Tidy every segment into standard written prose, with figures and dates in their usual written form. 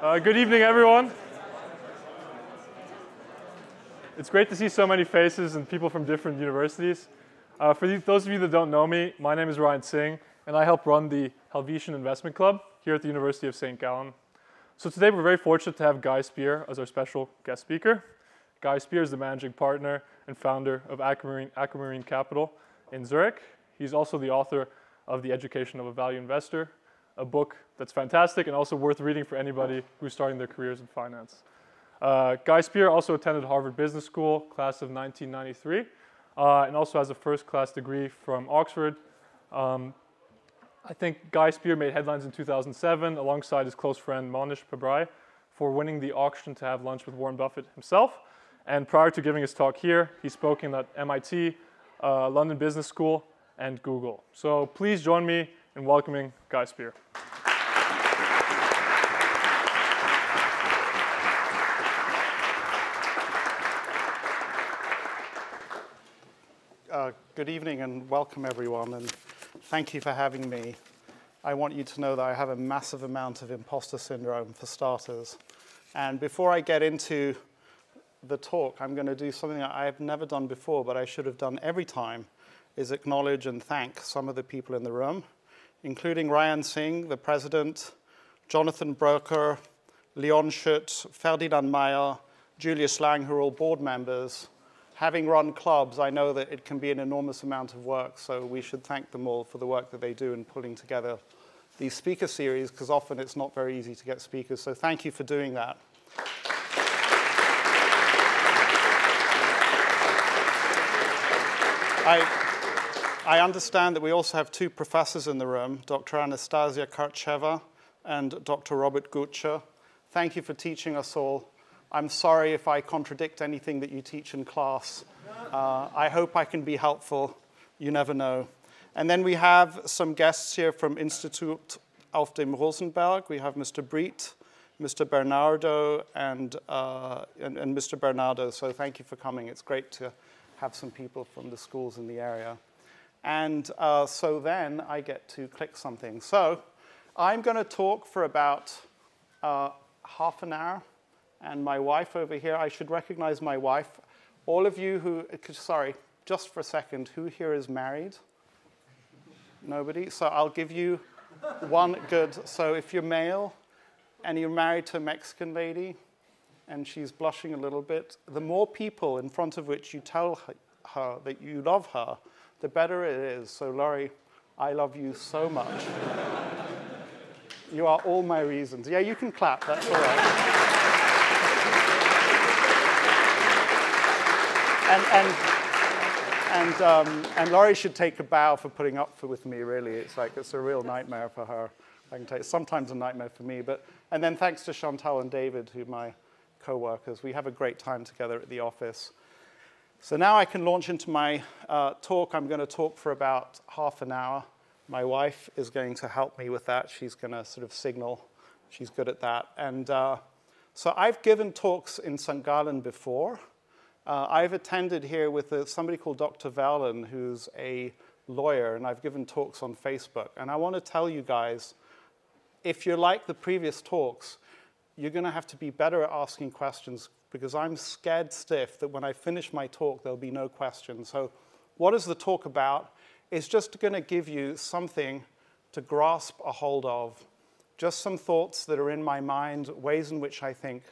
Good evening, everyone. It's great to see so many faces and people from different universities. Those of you that don't know me, my name is Ryan Singh, and I help run the Helvetian Investment Club here at the University of St. Gallen. So today we're very fortunate to have Guy Spier as our special guest speaker. Guy Spier is the managing partner and founder of Aquamarine Capital in Zurich. He's also the author of The Education of a Value Investor, a book that's fantastic and also worth reading for anybody who's starting their careers in finance. Guy Spier also attended Harvard Business School, class of 1993, and also has a first-class degree from Oxford. I think Guy Spier made headlines in 2007 alongside his close friend Monish Pabrai for winning the auction to have lunch with Warren Buffett himself. And prior to giving his talk here, he's spoken at MIT, London Business School, and Google. So please join me in welcoming Guy Spier. Good evening and welcome everyone, and thank you for having me. I want you to know that I have a massive amount of imposter syndrome for starters. And before I get into the talk, I'm going to do something that I've never done before, but I should have done every time, is acknowledge and thank some of the people in the room, including Ryan Singh, the president, Jonathan Broker, Leon Schutt, Ferdinand Meyer, Julius Lang, who are all board members. Having run clubs, I know that it can be an enormous amount of work, so we should thank them all for the work that they do in pulling together these speaker series, because often it's not very easy to get speakers, so thank you for doing that. I understand that we also have two professors in the room, Dr. Anastasia Karcheva and Dr. Robert Gutscher. Thank you for teaching us all. I'm sorry if I contradict anything that you teach in class. I hope I can be helpful. You never know. And then we have some guests here from Institut auf dem Rosenberg. We have Mr. Breet, Mr. Bernardo, and Mr. Bernardo. So thank you for coming. It's great to have some people from the schools in the area. And so then I get to click something. So I'm going to talk for about half an hour. And my wife over here, I should recognize my wife. All of you who, sorry, just for a second, who here is married? Nobody? So I'll give you one good. So if you're male and you're married to a Mexican lady and she's blushing a little bit, the more people in front of which you tell her that you love her, the better it is. So Laurie, I love you so much. You are all my reasons. Yeah, you can clap, that's all right. And Laurie should take a bow for putting up with me, really. It's a real nightmare for her. I can tell you, sometimes a nightmare for me. And then thanks to Chantal and David, who are my co-workers. We have a great time together at the office. So now I can launch into my talk. I'm going to talk for about half an hour. My wife is going to help me with that. She's going to sort of signal. She's good at that. And so I've given talks in St. Gallen before. I've attended here with somebody called Dr. Gallen, who's a lawyer, and I've given talks on Facebook. And I want to tell you guys, if you're like the previous talks, you're going to have to be better at asking questions, because I'm scared stiff that when I finish my talk, there'll be no questions. So what is the talk about? It's just going to give you something to grasp a hold of, just some thoughts that are in my mind, ways in which I think.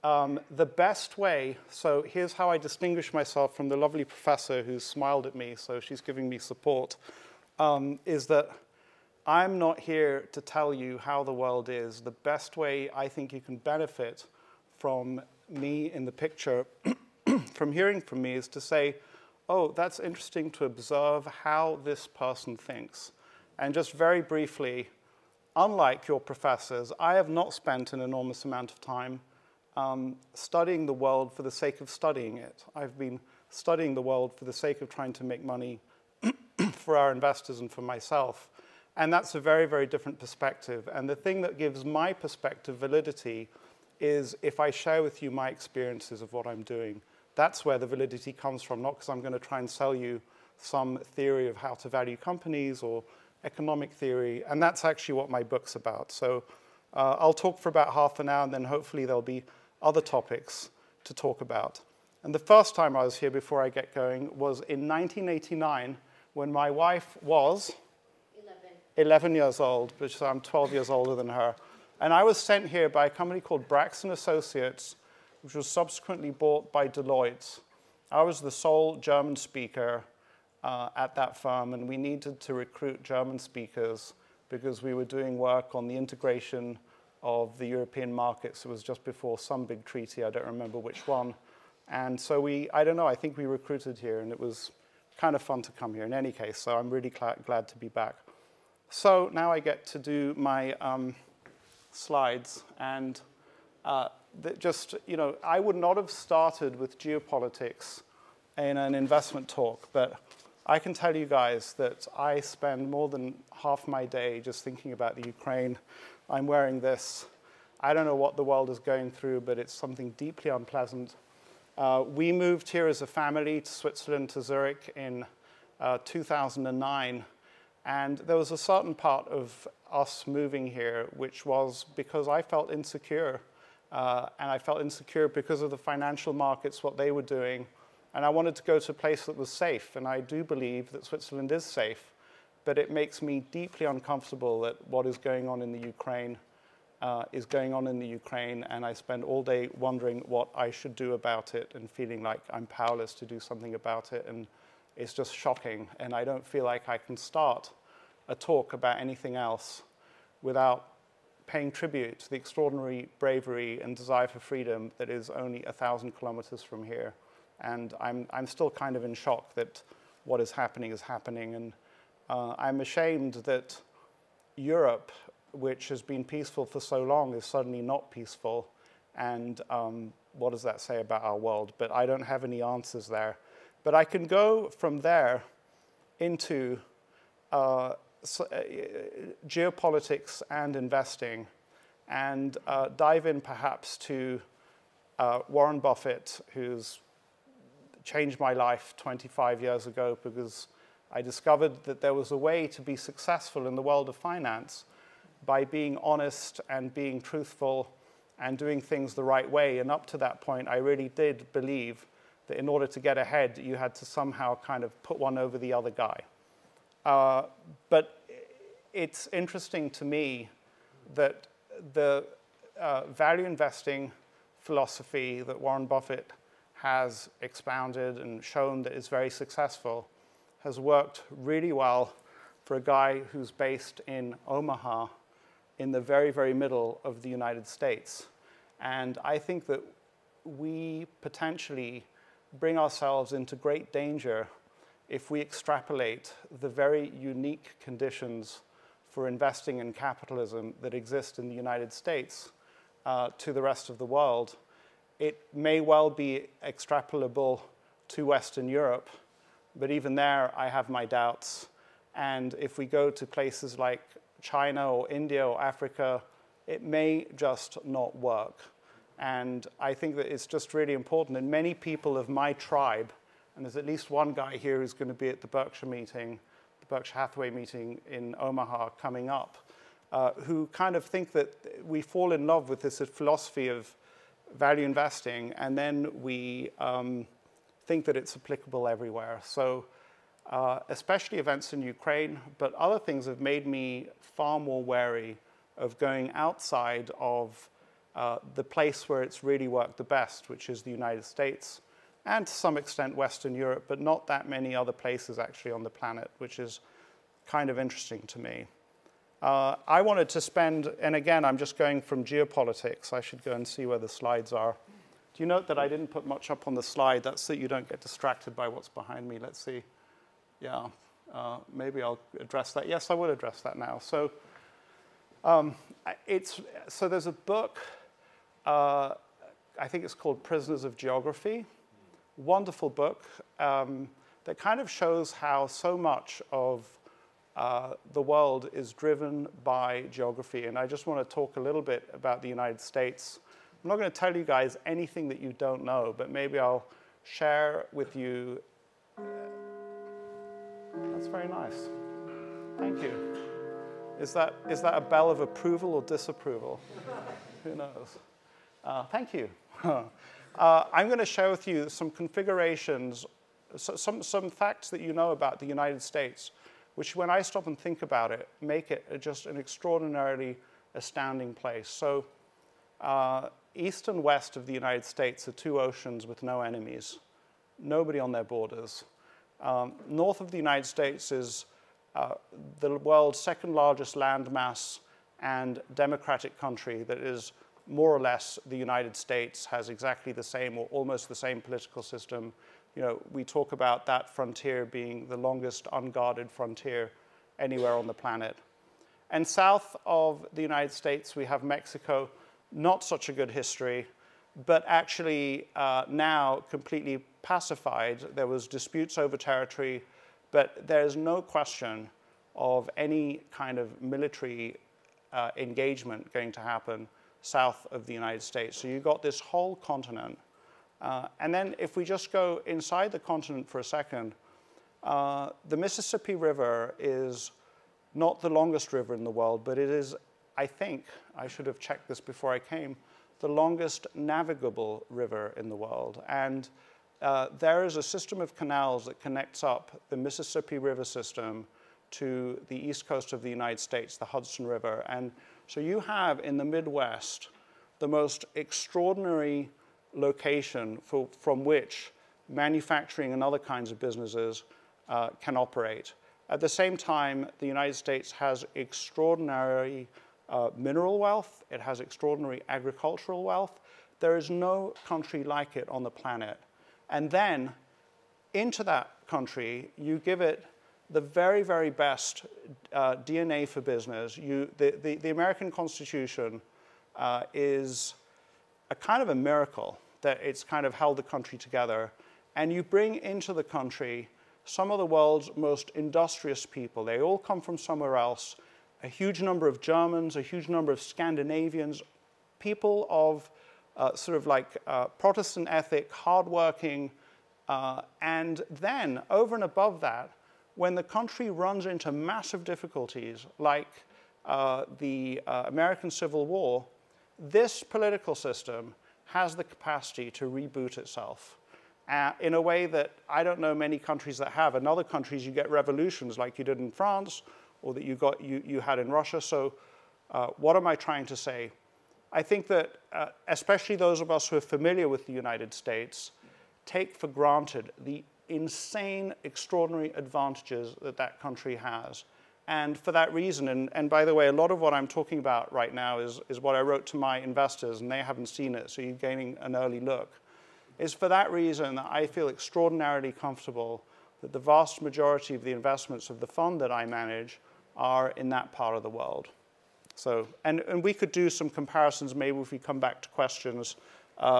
The best way, so here's how I distinguish myself from the lovely professor who smiled at me, so she's giving me support, is that I'm not here to tell you how the world is. The best way I think you can benefit from me in the picture, from hearing from me, is to say, oh, that's interesting to observe how this person thinks. And just very briefly, unlike your professors, I have not spent an enormous amount of time studying the world for the sake of studying it. I've been studying the world for the sake of trying to make money for our investors and for myself. And that's a very, very different perspective. And the thing that gives my perspective validity is if I share with you my experiences of what I'm doing. That's where the validity comes from, not because I'm going to try and sell you some theory of how to value companies or economic theory. And that's actually what my book's about. So I'll talk for about half an hour, and then hopefully there'll be other topics to talk about. And the first time I was here before I get going was in 1989 when my wife was 11 years old, which I'm 12 years older than her. And I was sent here by a company called Braxton Associates, which was subsequently bought by Deloitte. I was the sole German speaker at that firm, and we needed to recruit German speakers because we were doing work on the integration of the European markets. It was just before some big treaty, I don't remember which one. And so I don't know, I think we recruited here, and it was kind of fun to come here in any case, so I'm really glad to be back. So now I get to do my slides, and just, you know, I would not have started with geopolitics in an investment talk, but I can tell you guys that I spend more than half my day just thinking about the Ukraine. I'm wearing this. I don't know what the world is going through, but it's something deeply unpleasant. We moved here as a family to Switzerland, to Zurich in 2009. And there was a certain part of us moving here which was because I felt insecure. And I felt insecure because of the financial markets, what they were doing. And I wanted to go to a place that was safe. And I do believe that Switzerland is safe. But it makes me deeply uncomfortable that what is going on in the Ukraine is going on in the Ukraine. And I spend all day wondering what I should do about it and feeling like I'm powerless to do something about it. And it's just shocking. And I don't feel like I can start a talk about anything else without paying tribute to the extraordinary bravery and desire for freedom that is only 1,000 kilometers from here. And I'm still kind of in shock that what is happening. And I'm ashamed that Europe, which has been peaceful for so long, is suddenly not peaceful. And what does that say about our world? But I don't have any answers there. But I can go from there into geopolitics and investing, and dive in perhaps to Warren Buffett, who's changed my life 25 years ago because I discovered that there was a way to be successful in the world of finance by being honest and being truthful and doing things the right way. And up to that point, I really did believe that in order to get ahead, you had to somehow kind of put one over the other guy. But it's interesting to me that the value investing philosophy that Warren Buffett has expounded and shown that is very successful has worked really well for a guy who's based in Omaha in the very, very middle of the United States. And I think that we potentially bring ourselves into great danger if we extrapolate the very unique conditions for investing in capitalism that exist in the United States to the rest of the world. It may well be extrapolable to Western Europe, but even there I have my doubts. And if we go to places like China or India or Africa, it may just not work. And I think that it's just really important. And many people of my tribe, and there's at least one guy here who's going to be at the Berkshire meeting, the Berkshire Hathaway meeting in Omaha coming up, who kind of think that we fall in love with this philosophy of value investing, and then we think that it's applicable everywhere. So especially events in Ukraine, but other things have made me far more wary of going outside of the place where it's really worked the best, which is the United States, and to some extent Western Europe, but not that many other places actually on the planet, which is kind of interesting to me. I wanted to spend, and again, I'm just going from geopolitics. I should go and see where the slides are. Do you note that I didn't put much up on the slide? That's so you don't get distracted by what's behind me. Let's see. Yeah, maybe I'll address that. Yes, I will address that now. So, so there's a book, I think it's called Prisoners of Geography. Wonderful book that kind of shows how so much of the world is driven by geography. And I just want to talk a little bit about the United States. I'm not going to tell you guys anything that you don't know, but maybe I'll share with you. That's very nice. Thank you. Is that a bell of approval or disapproval? Who knows? Thank you. I'm going to share with you some configurations, some facts that you know about the United States, which when I stop and think about it, make it just an extraordinarily astounding place. So east and west of the United States are two oceans with no enemies, nobody on their borders. North of the United States is the world's second largest landmass and democratic country that is more or less the United States, has exactly the same or almost the same political system. You know, we talk about that frontier being the longest unguarded frontier anywhere on the planet. And south of the United States, we have Mexico, not such a good history, but actually now completely pacified. There was disputes over territory, but there's no question of any kind of military engagement going to happen south of the United States. So you've got this whole continent. And then if we just go inside the continent for a second, the Mississippi River is not the longest river in the world, but it is, I think, I should have checked this before I came, the longest navigable river in the world. And there is a system of canals that connects up the Mississippi River system to the east coast of the United States, the Hudson River. And so you have in the Midwest the most extraordinary location from which manufacturing and other kinds of businesses can operate. At the same time, the United States has extraordinary mineral wealth. It has extraordinary agricultural wealth. There is no country like it on the planet. And then into that country, you give it the very, very best DNA for business. The American Constitution is a kind of a miracle that it's kind of held the country together. And you bring into the country some of the world's most industrious people. They all come from somewhere else. A huge number of Germans, a huge number of Scandinavians, people of sort of like Protestant ethic, hardworking. And then over and above that, when the country runs into massive difficulties like the American Civil War, this political system has the capacity to reboot itself in a way that I don't know many countries that have. In other countries, you get revolutions like you did in France or that you had in Russia. So what am I trying to say? I think that especially those of us who are familiar with the United States take for granted the insane, extraordinary advantages that that country has. And for that reason, and by the way, a lot of what I'm talking about right now is what I wrote to my investors, and they haven't seen it, so you're gaining an early look. Is for that reason that I feel extraordinarily comfortable that the vast majority of the investments of the fund that I manage are in that part of the world. So, and we could do some comparisons maybe if we come back to questions.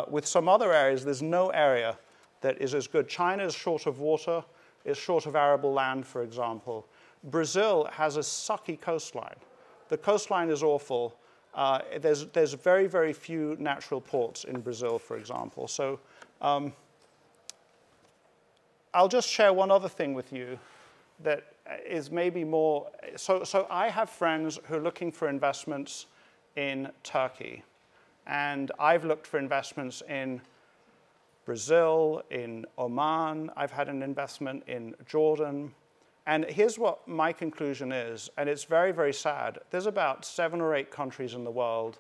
With some other areas, there's no area that is as good. China is short of water, is short of arable land, for example. Brazil has a sucky coastline. The coastline is awful. There's very, very few natural ports in Brazil, for example. So I'll just share one other thing with you that is maybe more. So I have friends who are looking for investments in Turkey. And I've looked for investments in Brazil, in Oman. I've had an investment in Jordan. And here's what my conclusion is, and it's very, very sad. There's about 7 or 8 countries in the world.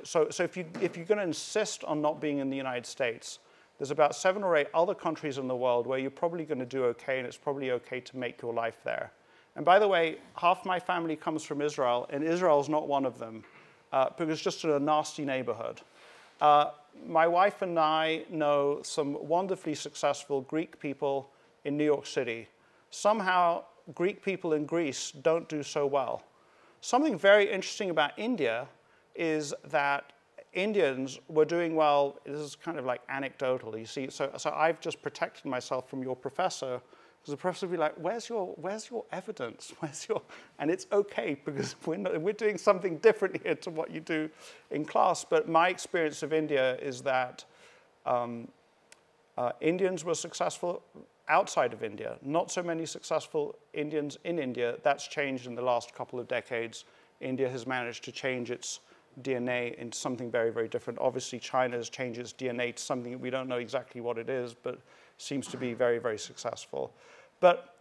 So if you're going to insist on not being in the United States, there's about 7 or 8 other countries in the world where you're probably going to do okay, and it's probably okay to make your life there. And by the way, half my family comes from Israel, and Israel's not one of them, because it's just a nasty neighborhood. My wife and I know some wonderfully successful Greek people in New York City. Somehow, Greek people in Greece don't do so well. Something very interesting about India is that Indians were doing well. This is kind of like anecdotal, you see. So I've just protected myself from your professor, because the professor would be like, where's your evidence? And it's okay, because we're doing something different here to what you do in class. But my experience of India is that Indians were successful. outside of India. Not so many successful Indians in India. That's changed in the last couple of decades. India has managed to change its DNA into something very, very different. Obviously, China has changed its DNA to something that we don't know exactly what it is, but seems to be very, very successful. But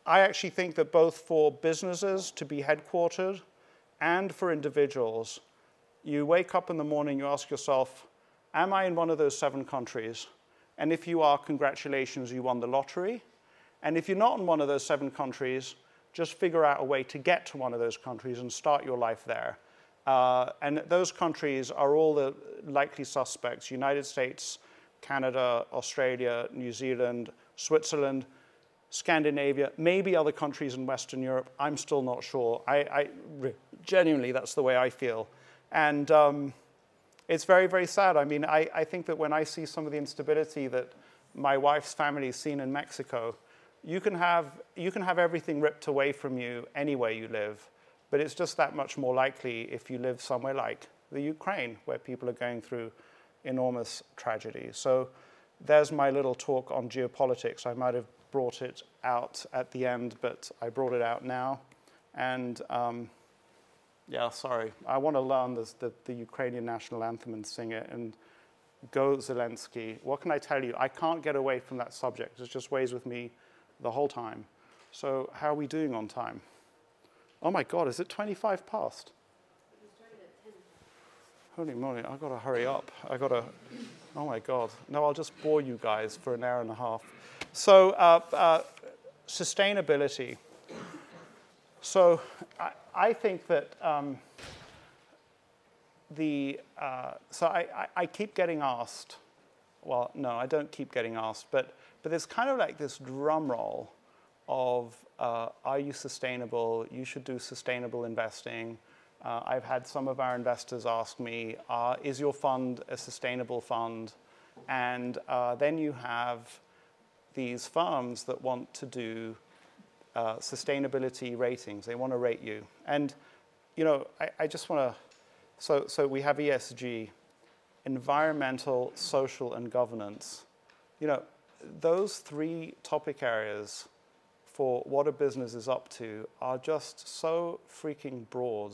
I actually think that both for businesses to be headquartered and for individuals, you wake up in the morning, you ask yourself, am I in one of those 7 countries? And if you are, congratulations, you won the lottery. And if you're not in one of those 7 countries, just figure out a way to get to one of those countries and start your life there. And those countries are all the likely suspects: United States, Canada, Australia, New Zealand, Switzerland, Scandinavia, maybe other countries in Western Europe. I'm still not sure. Genuinely, that's the way I feel. And it's very, very sad. I mean, I think that when I see some of the instability that my wife's family has seen in Mexico, you can have everything ripped away from you anywhere you live, but it's just that much more likely if you live somewhere like the Ukraine, where people are going through enormous tragedy. So there's my little talk on geopolitics. I might have brought it out at the end, but I brought it out now. And yeah, sorry. I want to learn the Ukrainian national anthem and sing it. And go Zelensky. What can I tell you? I can't get away from that subject. It just weighs with me the whole time. So how are we doing on time? Oh my God, is it 25 past? Holy moly, I've got to hurry up. Oh my God. No, I'll just bore you guys for an hour and a half. So sustainability. So I think that I keep getting asked, well, no, I don't keep getting asked, but there's kind of like this drum roll of, are you sustainable? You should do sustainable investing. I've had some of our investors ask me, is your fund a sustainable fund? And then you have these firms that want to do sustainability ratings. They want to rate you. And, you know, I just want to, so we have ESG, environmental, social, and governance. You know, those 3 topic areas for what a business is up to are just so freaking broad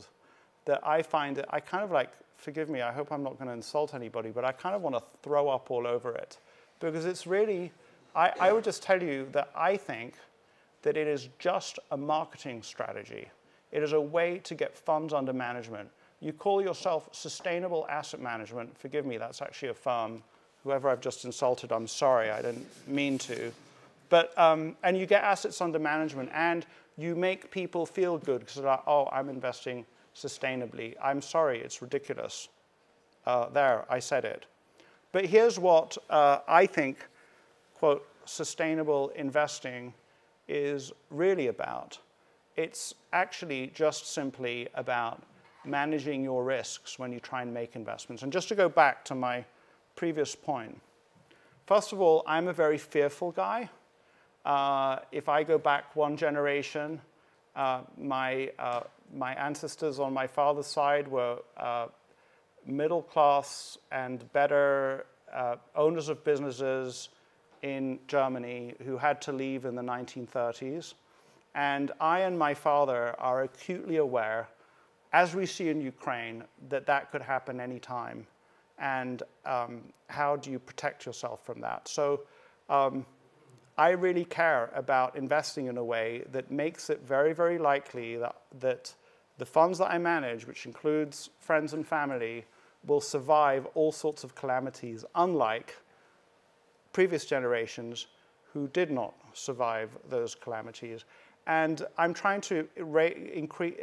that I find it, I kind of like, forgive me, I hope I'm not going to insult anybody, but I kind of want to throw up all over it. Because it's really, I would just tell you that I think that it is just a marketing strategy. It is a way to get funds under management. You call yourself Sustainable Asset Management. Forgive me, that's actually a firm. Whoever I've just insulted, I'm sorry, I didn't mean to. But, and you get assets under management, and you make people feel good because they're like, oh, I'm investing sustainably. I'm sorry, it's ridiculous. There, I said it. But here's what I think, quote, sustainable investing is really about. It's actually just simply about managing your risks when you try and make investments. And just to go back to my previous point, first of all, I'm a very fearful guy. If I go back 1 generation, my ancestors on my father's side were middle class and better owners of businesses in Germany who had to leave in the 1930s. And I and my father are acutely aware, as we see in Ukraine, that that could happen any time. And how do you protect yourself from that? So I really care about investing in a way that makes it very, very likely that the funds that I manage, which includes friends and family, will survive all sorts of calamities, unlike previous generations who did not survive those calamities. And I'm trying to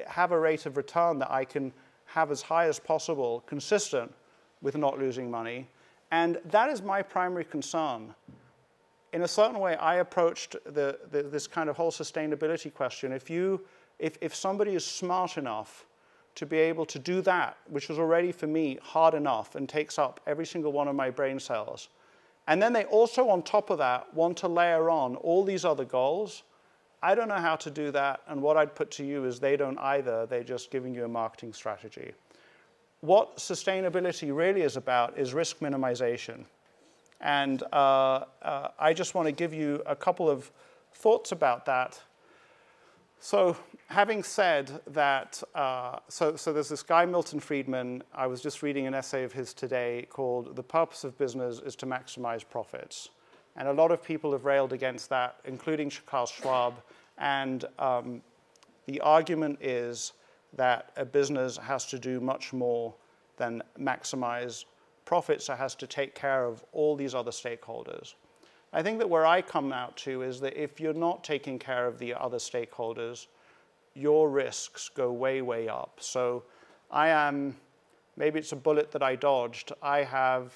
have a rate of return that I can have as high as possible, consistent with not losing money. And that is my primary concern. In a certain way, I approached this kind of whole sustainability question. If somebody is smart enough to be able to do that, which was already for me hard enough and takes up every single one of my brain cells, and then they also on top of that want to layer on all these other goals, I don't know how to do that, and what I'd put to you is they don't either. They're just giving you a marketing strategy. What sustainability really is about is risk minimization. And I just want to give you a couple of thoughts about that. So having said that, so there's this guy, Milton Friedman. I was just reading an essay of his today called "The Purpose of Business is to Maximize Profits." And a lot of people have railed against that, including Klaus Schwab. And the argument is that a business has to do much more than maximize profits. It has to take care of all these other stakeholders. I think that where I come out to is that if you're not taking care of the other stakeholders, your risks go way, way up. So maybe it's a bullet that I dodged. I have,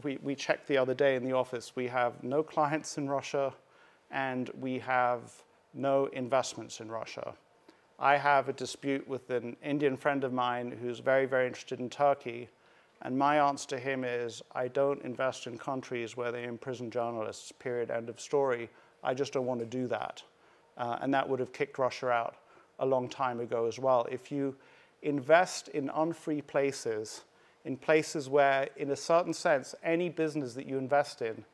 we checked the other day in the office, we have no clients in Russia and we have no investments in Russia. I have a dispute with an Indian friend of mine who's very, very interested in Turkey. And my answer to him is, I don't invest in countries where they imprison journalists, period, end of story. I just don't want to do that. And that would have kicked Russia out a long time ago as well. If you invest in unfree places, in places where, in a certain sense, any business that you invest in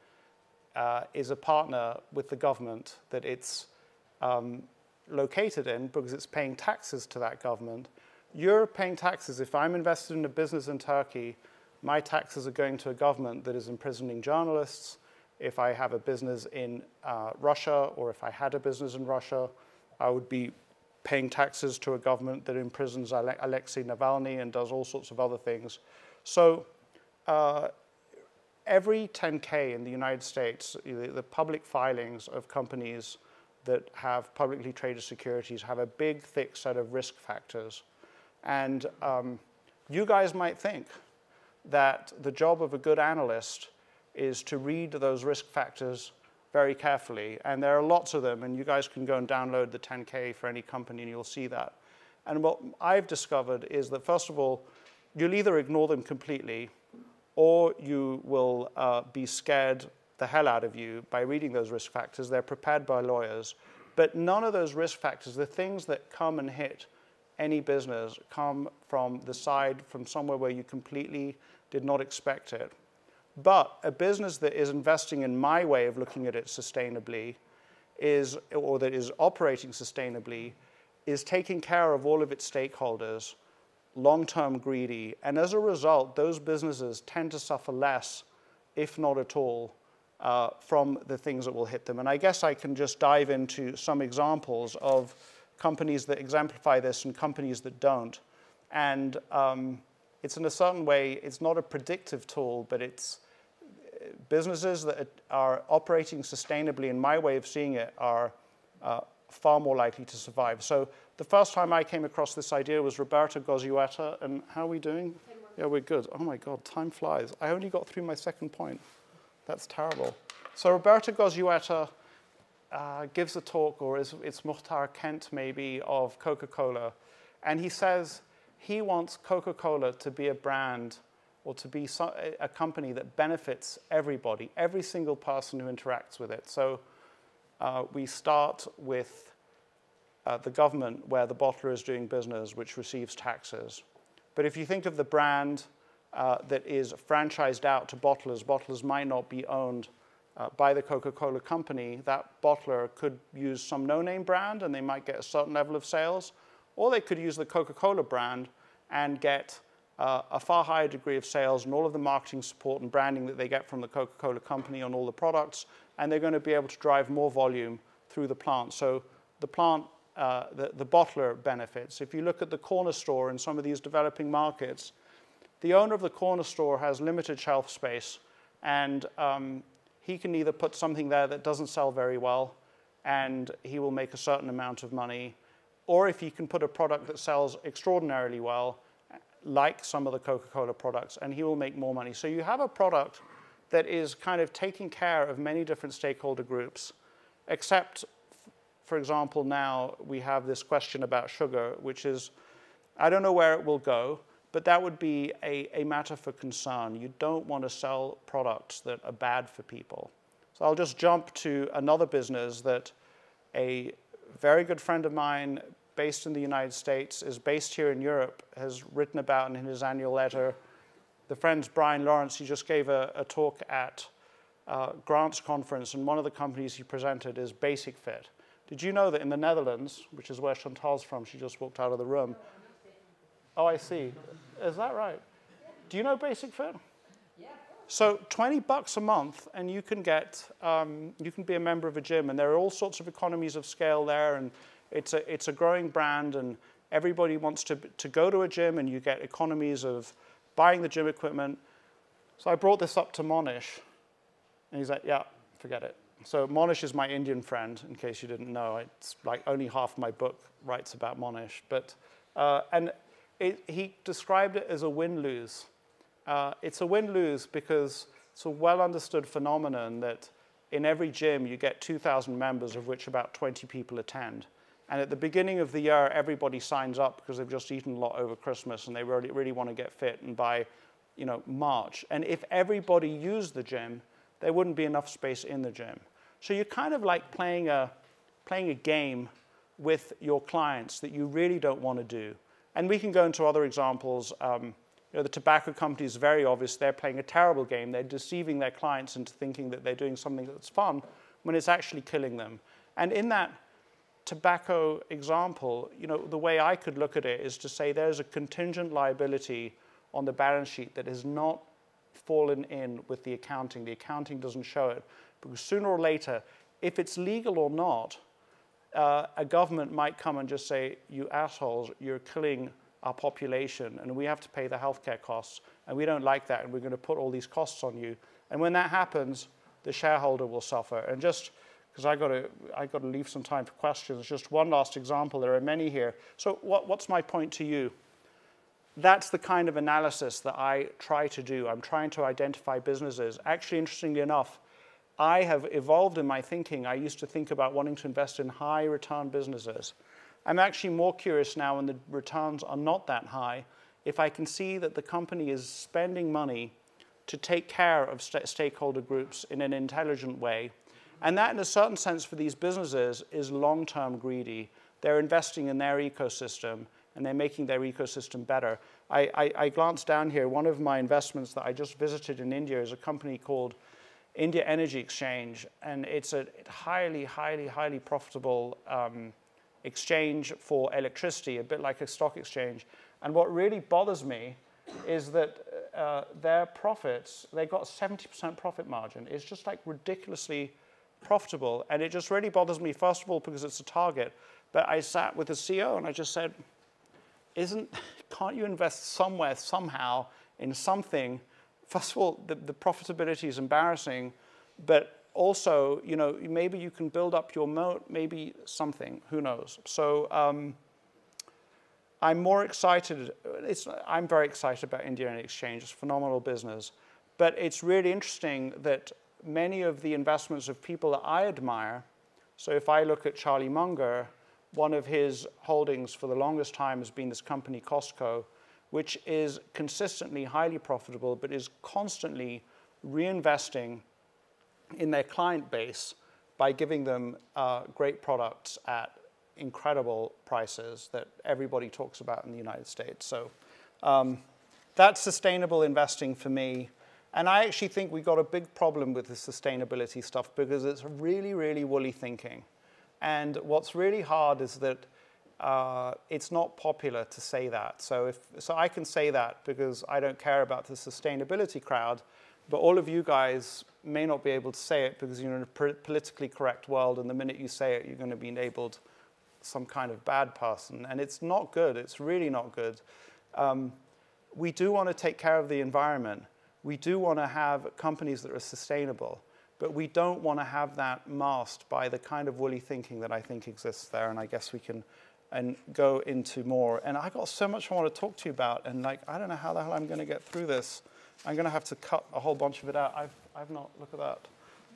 is a partner with the government that it's located in because it's paying taxes to that government, you're paying taxes. If I'm invested in a business in Turkey, my taxes are going to a government that is imprisoning journalists. If I have a business in Russia, or if I had a business in Russia, I would be paying taxes to a government that imprisons Alexei Navalny and does all sorts of other things. So every 10K in the United States, the public filings of companies that have publicly traded securities have a big, thick set of risk factors. And you guys might think that the job of a good analyst is to read those risk factors very carefully. And there are lots of them. And you guys can go and download the 10K for any company, and you'll see that. And what I've discovered is that, first of all, you'll either ignore them completely, or you will be scared the hell out of you by reading those risk factors. They're prepared by lawyers. But none of those risk factors, the things that come and hit any business, come from the side, from somewhere where you completely did not expect it. But a business that is investing in my way of looking at it sustainably or that is operating sustainably, is taking care of all of its stakeholders, long-term greedy. And as a result, those businesses tend to suffer less, if not at all, from the things that will hit them. And I guess I can just dive into some examples of companies that exemplify this and companies that don't. And it's in a certain way, it's not a predictive tool, but it's businesses that are operating sustainably, in my way of seeing it, are far more likely to survive. So the first time I came across this idea was Roberto Gozziueta. And how are we doing? Yeah, we're good. Oh my God, time flies. I only got through my second point. That's terrible. So Roberto Gozziueta gives a talk, or it's Muhtar Kent maybe, of Coca-Cola. And he says he wants Coca-Cola to be a brand, or to be a company that benefits everybody, every single person who interacts with it. So we start with the government, where the bottler is doing business, which receives taxes. But if you think of the brand that is franchised out to bottlers, bottlers might not be owned by the Coca-Cola company. That bottler could use some no-name brand, and they might get a certain level of sales. Or they could use the Coca-Cola brand and get a far higher degree of sales and all of the marketing support and branding that they get from the Coca-Cola company on all the products, and they're going to be able to drive more volume through the plant. So the plant, the bottler benefits. If you look at the corner store in some of these developing markets, the owner of the corner store has limited shelf space, and he can either put something there that doesn't sell very well, and he will make a certain amount of money, or if he can put a product that sells extraordinarily well, like some of the Coca-Cola products, and he will make more money. So you have a product that is kind of taking care of many different stakeholder groups, except, for example, now we have this question about sugar, which is, I don't know where it will go, but that would be a matter for concern. You don't want to sell products that are bad for people. So I'll just jump to another business that a very good friend of mine, based in the United States, is based here in Europe, has written about in his annual letter. the friend's Brian Lawrence. He just gave a talk at Grant's conference, and one of the companies he presented is Basic Fit. Did you know that in the Netherlands, which is where Chantal's from, she just walked out of the room. Oh, I see. Is that right? Do you know Basic Fit? Yeah. So $20 a month, and you can get, you can be a member of a gym, and there are all sorts of economies of scale there, and it's a growing brand, and everybody wants to go to a gym, and you get economies of buying the gym equipment. So I brought this up to Monish, and he's like, yeah, forget it. So Monish is my Indian friend, in case you didn't know. It's like only half my book writes about Monish. But, he described it as a win-lose. It's a win-lose because it's a well-understood phenomenon that in every gym you get 2,000 members, of which about 20 people attend. And at the beginning of the year, everybody signs up because they've just eaten a lot over Christmas and they really want to get fit. And by March, and if everybody used the gym, there wouldn't be enough space in the gym. So you're kind of like playing a game with your clients that you really don't want to do. And we can go into other examples. The tobacco company is very obvious. They're playing a terrible game. They're deceiving their clients into thinking that they're doing something that's fun when it's actually killing them. And in that tobacco example, the way I could look at it is to say there's a contingent liability on the balance sheet that has not fallen in with the accounting. The accounting doesn't show it. Because sooner or later, if it's legal or not, a government might come and just say, you assholes, you're killing our population, and we have to pay the healthcare costs, and we don't like that, and we're going to put all these costs on you. And when that happens, the shareholder will suffer. And just because I got to leave some time for questions, just one last example. There are many here. So what's my point to you? That's the kind of analysis that I try to do. I'm trying to identify businesses. Actually, interestingly enough, I have evolved in my thinking. I used to think about wanting to invest in high return businesses. I'm actually more curious now when the returns are not that high, if I can see that the company is spending money to take care of stakeholder groups in an intelligent way. And that, in a certain sense, for these businesses is long-term greedy. They're investing in their ecosystem, and they're making their ecosystem better. I glanced down here. One of my investments that I just visited in India is a company called India Energy Exchange, and it's a highly profitable exchange for electricity, a bit like a stock exchange. And what really bothers me is that their profits, they got 70% profit margin. It's just like ridiculously profitable, and it just really bothers me, first of all, because it's a target. But I sat with the CEO, and I just said, can't you invest somewhere, somehow, in something? First of all, the profitability is embarrassing, but also, maybe you can build up your moat, maybe something, who knows? So I'm more excited. I'm very excited about India Energy Exchange. It's a phenomenal business. But it's really interesting that many of the investments of people that I admire, so if I look at Charlie Munger, one of his holdings for the longest time has been this company, Costco, which is consistently highly profitable, but is constantly reinvesting in their client base by giving them great products at incredible prices that everybody talks about in the United States. So that's sustainable investing for me. And I actually think we got a big problem with the sustainability stuff because it's really woolly thinking. And what's really hard is that it's not popular to say that. So I can say that because I don't care about the sustainability crowd, but all of you guys may not be able to say it because you're in a politically correct world, and the minute you say it, you're going to be labeled some kind of bad person. And it's not good. It's really not good. We do want to take care of the environment. We do want to have companies that are sustainable, but we don't want to have that masked by the kind of woolly thinking that I think exists there, and I guess we can go into more. And I got so much I want to talk to you about, and I don't know how the hell I'm going to get through this. I'm going to have to cut a whole bunch of it out. I've not, look at that.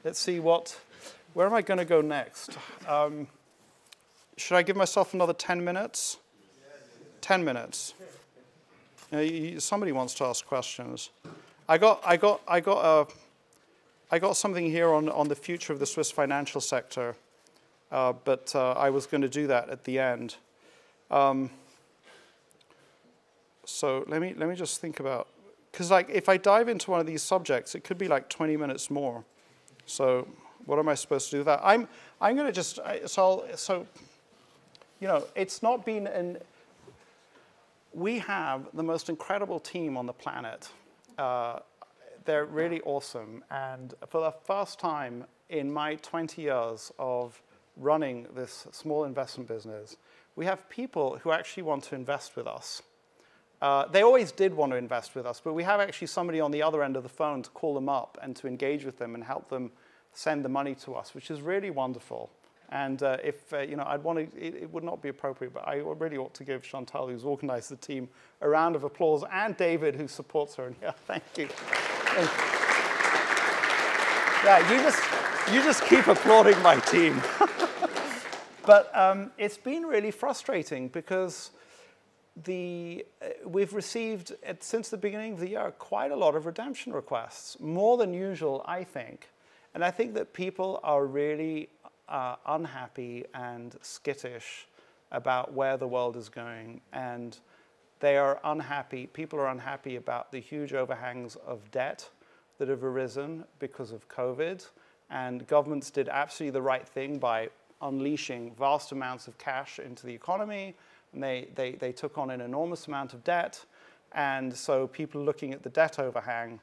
Let's see where am I going to go next? Should I give myself another 10 minutes? 10 minutes. Somebody wants to ask questions. I got something here on the future of the Swiss financial sector, but I was going to do that at the end. So let me just think about because like if I dive into one of these subjects, it could be like 20 minutes more. So what am I supposed to do with that? I'm going to just, so, you know, it's not been an, we have the most incredible team on the planet. They're really awesome. And for the first time in my 20 years of running this small investment business, we have people who actually want to invest with us. They always did want to invest with us, but we have actually somebody on the other end of the phone to call them up and to engage with them and help them send the money to us, which is really wonderful. And you know, I'd want to, it would not be appropriate, but I really ought to give Chantal, who's organized the team, a round of applause, and David, who supports her. And yeah, thank you. Yeah, you just keep applauding my team. But it's been really frustrating because we've received, since the beginning of the year, quite a lot of redemption requests, more than usual, I think. And I think that people are really unhappy and skittish about where the world is going. And they are unhappy, people are unhappy about the huge overhangs of debt that have arisen because of COVID. And governments did absolutely the right thing by unleashing vast amounts of cash into the economy. And they took on an enormous amount of debt. And so people are looking at the debt overhang.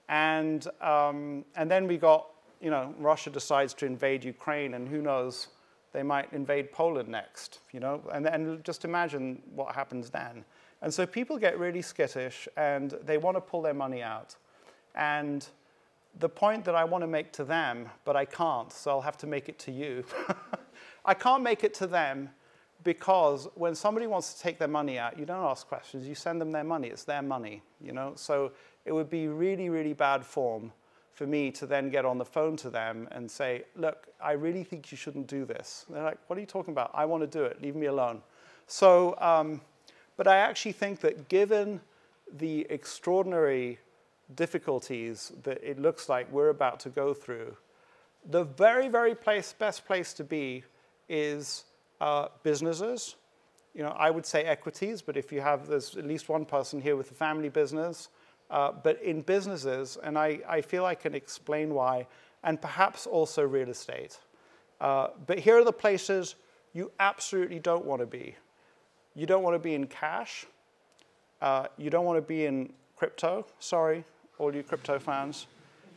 And then we got, you know, Russia decides to invade Ukraine, and who knows, they might invade Poland next, you know, and just imagine what happens then. And so people get really skittish, and they want to pull their money out. And the point that I want to make to them, but I can't, so I'll have to make it to you. I can't make it to them because when somebody wants to take their money out, you don't ask questions, you send them their money, it's their money, you know. So it would be really, really bad form for me to then get on the phone to them and say, look, I really think you shouldn't do this. And they're like, what are you talking about? I want to do it. Leave me alone. So, but I actually think that given the extraordinary difficulties that it looks like we're about to go through, the very, very best place to be is businesses. You know, I would say equities, but if you have, there's at least one person here with a family business. But in businesses, and I feel I can explain why, and perhaps also real estate. But here are the places you absolutely don't want to be. You don't want to be in cash. You don't want to be in crypto. Sorry, all you crypto fans.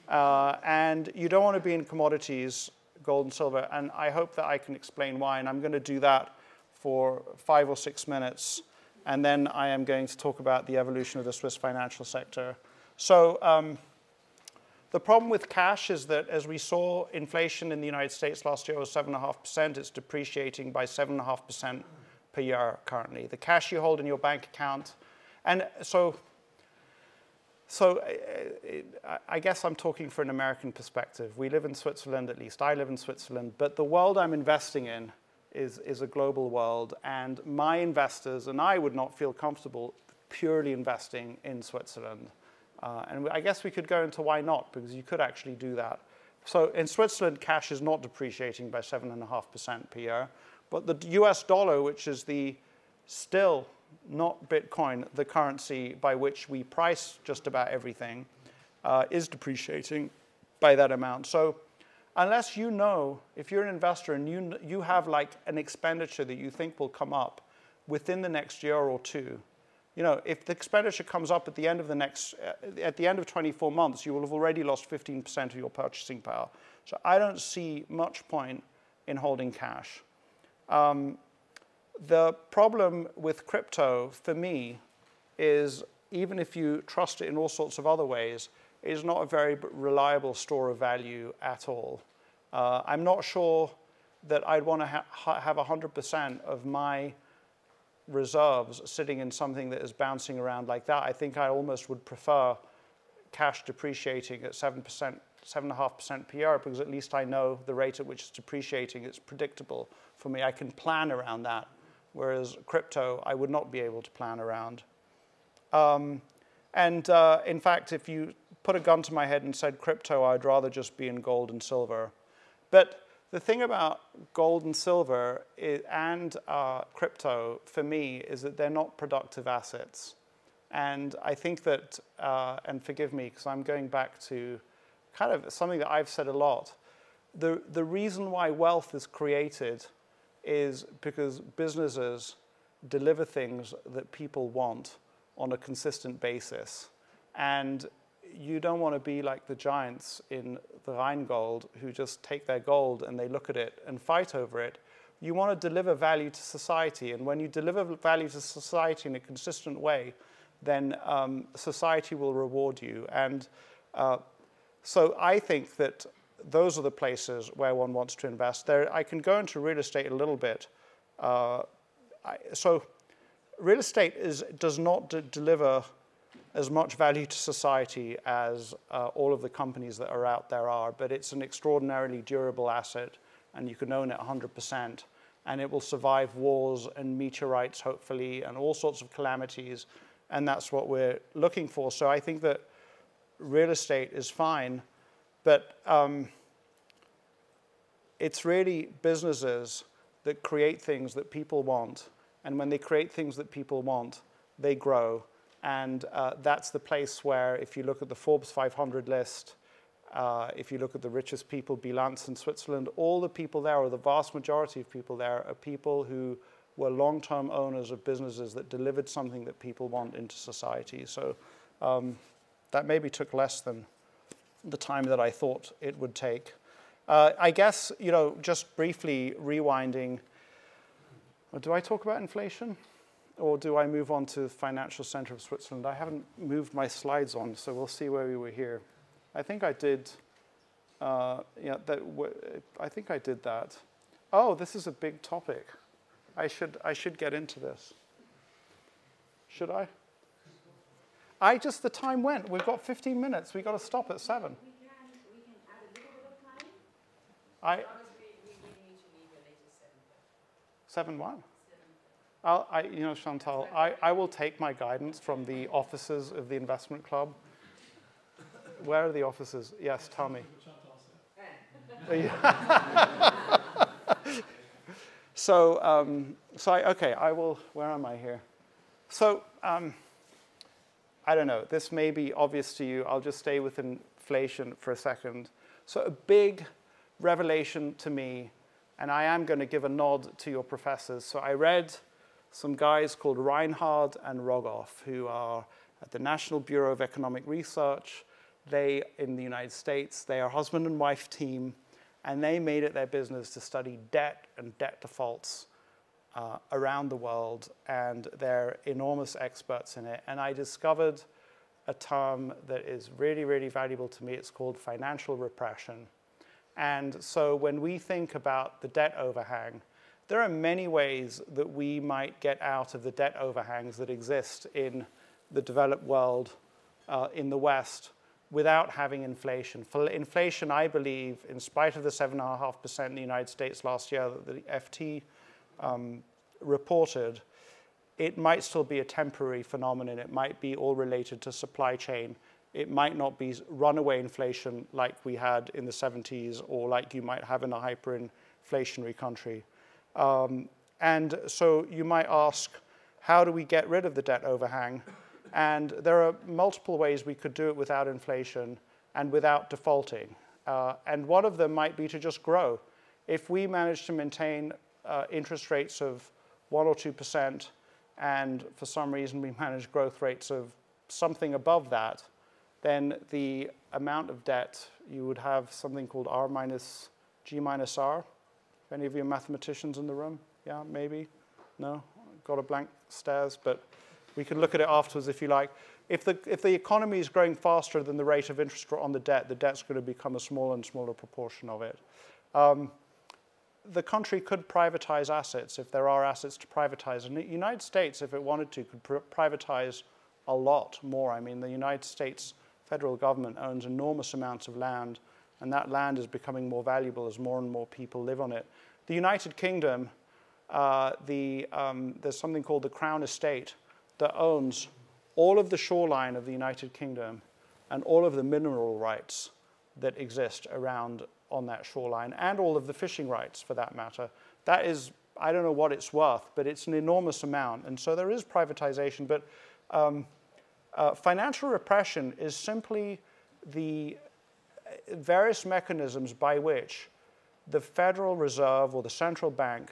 And you don't want to be in commodities, gold and silver. And I hope that I can explain why. And I'm going to do that for 5 or 6 minutes. And then I am going to talk about the evolution of the Swiss financial sector. So the problem with cash is that, as we saw, inflation in the United States last year was 7.5%. It's depreciating by 7.5% per year currently. The cash you hold in your bank account. And so I guess I'm talking for an American perspective. We live in Switzerland, at least I live in Switzerland. But the world I'm investing in is a global world, and my investors and I would not feel comfortable purely investing in Switzerland. And I guess we could go into why not, because you could actually do that. So in Switzerland, cash is not depreciating by 7.5% per year, but the US dollar, which is still not Bitcoin, the currency by which we price just about everything, is depreciating by that amount. So unless you know, if you're an investor and you have like an expenditure that you think will come up within the next year or two, you know, if the expenditure comes up at the end of at the end of 24 months, you will have already lost 15% of your purchasing power. So I don't see much point in holding cash. The problem with crypto, for me, is even if you trust it in all sorts of other ways, it is not a very reliable store of value at all. I'm not sure that I'd want to have 100% of my reserves sitting in something that is bouncing around like that. I think I almost would prefer cash depreciating at 7.5% per year, because at least I know the rate at which it's depreciating. It's predictable for me. I can plan around that, whereas crypto, I would not be able to plan around. In fact, if you put a gun to my head and said crypto, I'd rather just be in gold and silver. But the thing about gold and silver and crypto, for me, is that they're not productive assets. And I think that, and forgive me, because I'm going back to kind of something that I've said a lot, the reason why wealth is created is because businesses deliver things that people want on a consistent basis. And you don't want to be like the giants in the Rheingold who just take their gold and they look at it and fight over it. You want to deliver value to society. And when you deliver value to society in a consistent way, then society will reward you. And so I think that those are the places where one wants to invest. I can go into real estate a little bit. So real estate does not deliver as much value to society as all of the companies that are out there are, but it's an extraordinarily durable asset, and you can own it 100%, and it will survive wars and meteorites, hopefully, and all sorts of calamities, and that's what we're looking for. So I think that real estate is fine, but it's really businesses that create things that people want, and when they create things that people want, they grow. And that's the place where, if you look at the Forbes 500 list, if you look at the richest people, Bilanz in Switzerland, all the people there, or the vast majority of people there, are people who were long-term owners of businesses that delivered something that people want into society. So that maybe took less than the time that I thought it would take. I guess, just briefly rewinding, do I talk about inflation? Or do I move on to the financial center of Switzerland? I haven't moved my slides on, so we'll see where we were here. I think I did, I think I did that. Oh, this is a big topic. I should get into this. Should I? The time went. We've got 15 minutes. We've got to stop at 7. We can add a little bit of time. We need to leave at latest 7. 7 what? Chantal, I will take my guidance from the officers of the investment club. Where are the officers? Yes, tell me. I will, where am I here? So, I don't know, this may be obvious to you. I'll just stay with inflation for a second. So a big revelation to me, and I am going to give a nod to your professors. So I read some guys called Reinhard and Rogoff, who are at the National Bureau of Economic Research. They, in the United States, they are a husband and wife team, and they made it their business to study debt and debt defaults around the world, and they're enormous experts in it. And I discovered a term that is really, really valuable to me. It's called financial repression. And so when we think about the debt overhang, there are many ways that we might get out of the debt overhangs that exist in the developed world, in the West, without having inflation. For inflation, I believe, in spite of the 7.5% in the United States last year that the FT reported, it might still be a temporary phenomenon. It might be all related to supply chain. It might not be runaway inflation like we had in the 70s or like you might have in a hyperinflationary country. And so you might ask, how do we get rid of the debt overhang? And there are multiple ways we could do it without inflation and without defaulting. And one of them might be to just grow. If we manage to maintain interest rates of 1 or 2%, and for some reason we manage growth rates of something above that, then the amount of debt, you would have something called R minus G minus R. Any of you mathematicians in the room? Yeah, maybe? No? Got a blank stares, but we can look at it afterwards if you like. If the economy is growing faster than the rate of interest on the debt's going to become a smaller and smaller proportion of it. The country could privatize assets if there are assets to privatize. And the United States, if it wanted to, could privatize a lot more. I mean, the United States federal government owns enormous amounts of land, and that land is becoming more valuable as more and more people live on it. The United Kingdom, there's something called the Crown Estate that owns all of the shoreline of the United Kingdom and all of the mineral rights that exist around on that shoreline, and all of the fishing rights for that matter. That is, I don't know what it's worth, but it's an enormous amount. And so there is privatization, but Financial repression is simply the various mechanisms by which the Federal Reserve or the central bank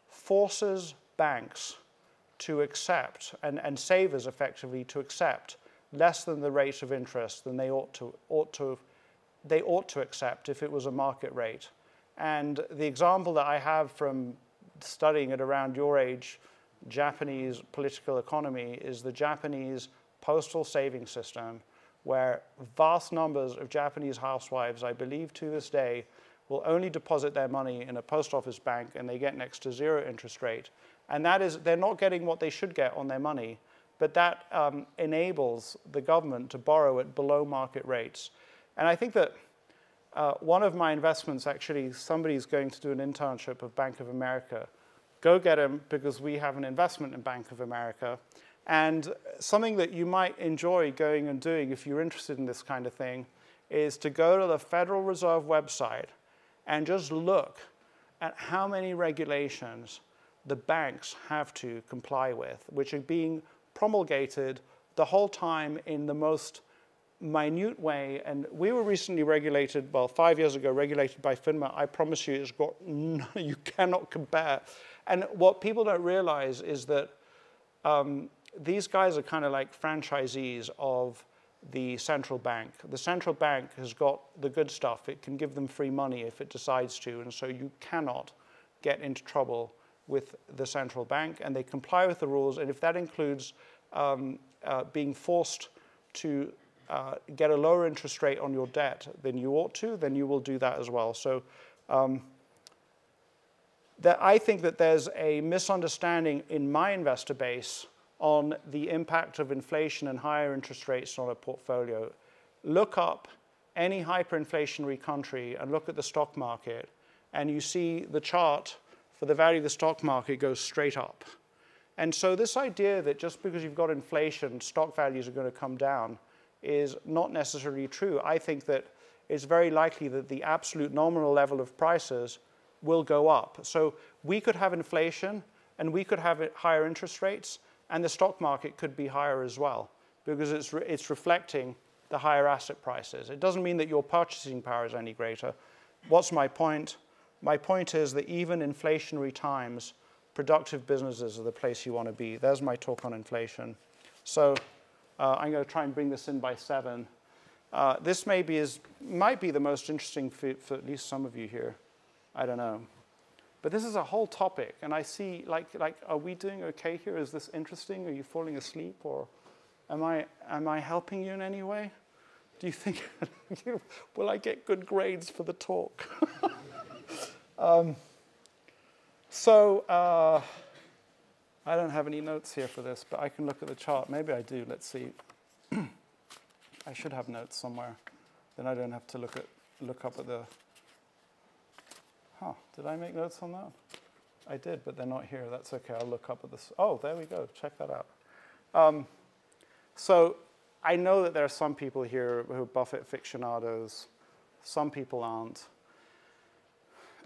forces banks to accept, and savers effectively to accept, less than the rate of interest than they ought to accept if it was a market rate. And the example that I have from studying at around your age, Japanese political economy, is the Japanese postal saving system, where vast numbers of Japanese housewives, I believe to this day, will only deposit their money in a post office bank and they get next to zero interest rate. And that is, they're not getting what they should get on their money, but that enables the government to borrow at below market rates. And I think that one of my investments, actually, somebody's going to do an internship of Bank of America. Go get him, because we have an investment in Bank of America. And something that you might enjoy going and doing if you're interested in this kind of thing is to go to the Federal Reserve website and just look at how many regulations the banks have to comply with, which are being promulgated the whole time in the most minute way. And we were recently regulated, well, 5 years ago, regulated by FINMA. I promise you, it's got, you cannot compare. And what people don't realize is that these guys are kind of like franchisees of the central bank. The central bank has got the good stuff. It can give them free money if it decides to, and so you cannot get into trouble with the central bank, and they comply with the rules. And if that includes being forced to get a lower interest rate on your debt than you ought to, then you will do that as well. So I think that there's a misunderstanding in my investor base on the impact of inflation and higher interest rates on a portfolio. Look up any hyperinflationary country and look at the stock market, and you see the chart for the value of the stock market goes straight up. And so this idea that just because you've got inflation, stock values are going to come down is not necessarily true. I think that it's very likely that the absolute nominal level of prices will go up. So we could have inflation, and we could have higher interest rates, and the stock market could be higher as well, because it's reflecting the higher asset prices. It doesn't mean that your purchasing power is any greater. What's my point? My point is that even inflationary times, productive businesses are the place you want to be. There's my talk on inflation. So I'm going to try and bring this in by 7. This might be the most interesting for at least some of you here. I don't know. But this is a whole topic, and I see, like, are we doing okay here? Is this interesting? Are you falling asleep, or am I helping you in any way? Do you think, will I get good grades for the talk? I don't have any notes here for this, but I can look at the chart. Maybe I do. Let's see. I should have notes somewhere. Then I don't have to look up at the. Did I make notes on that? I did, but they're not here. That's okay. I'll look up at this. Oh, there we go. Check that out. So I know that there are some people here who are Buffett aficionados. Some people aren't.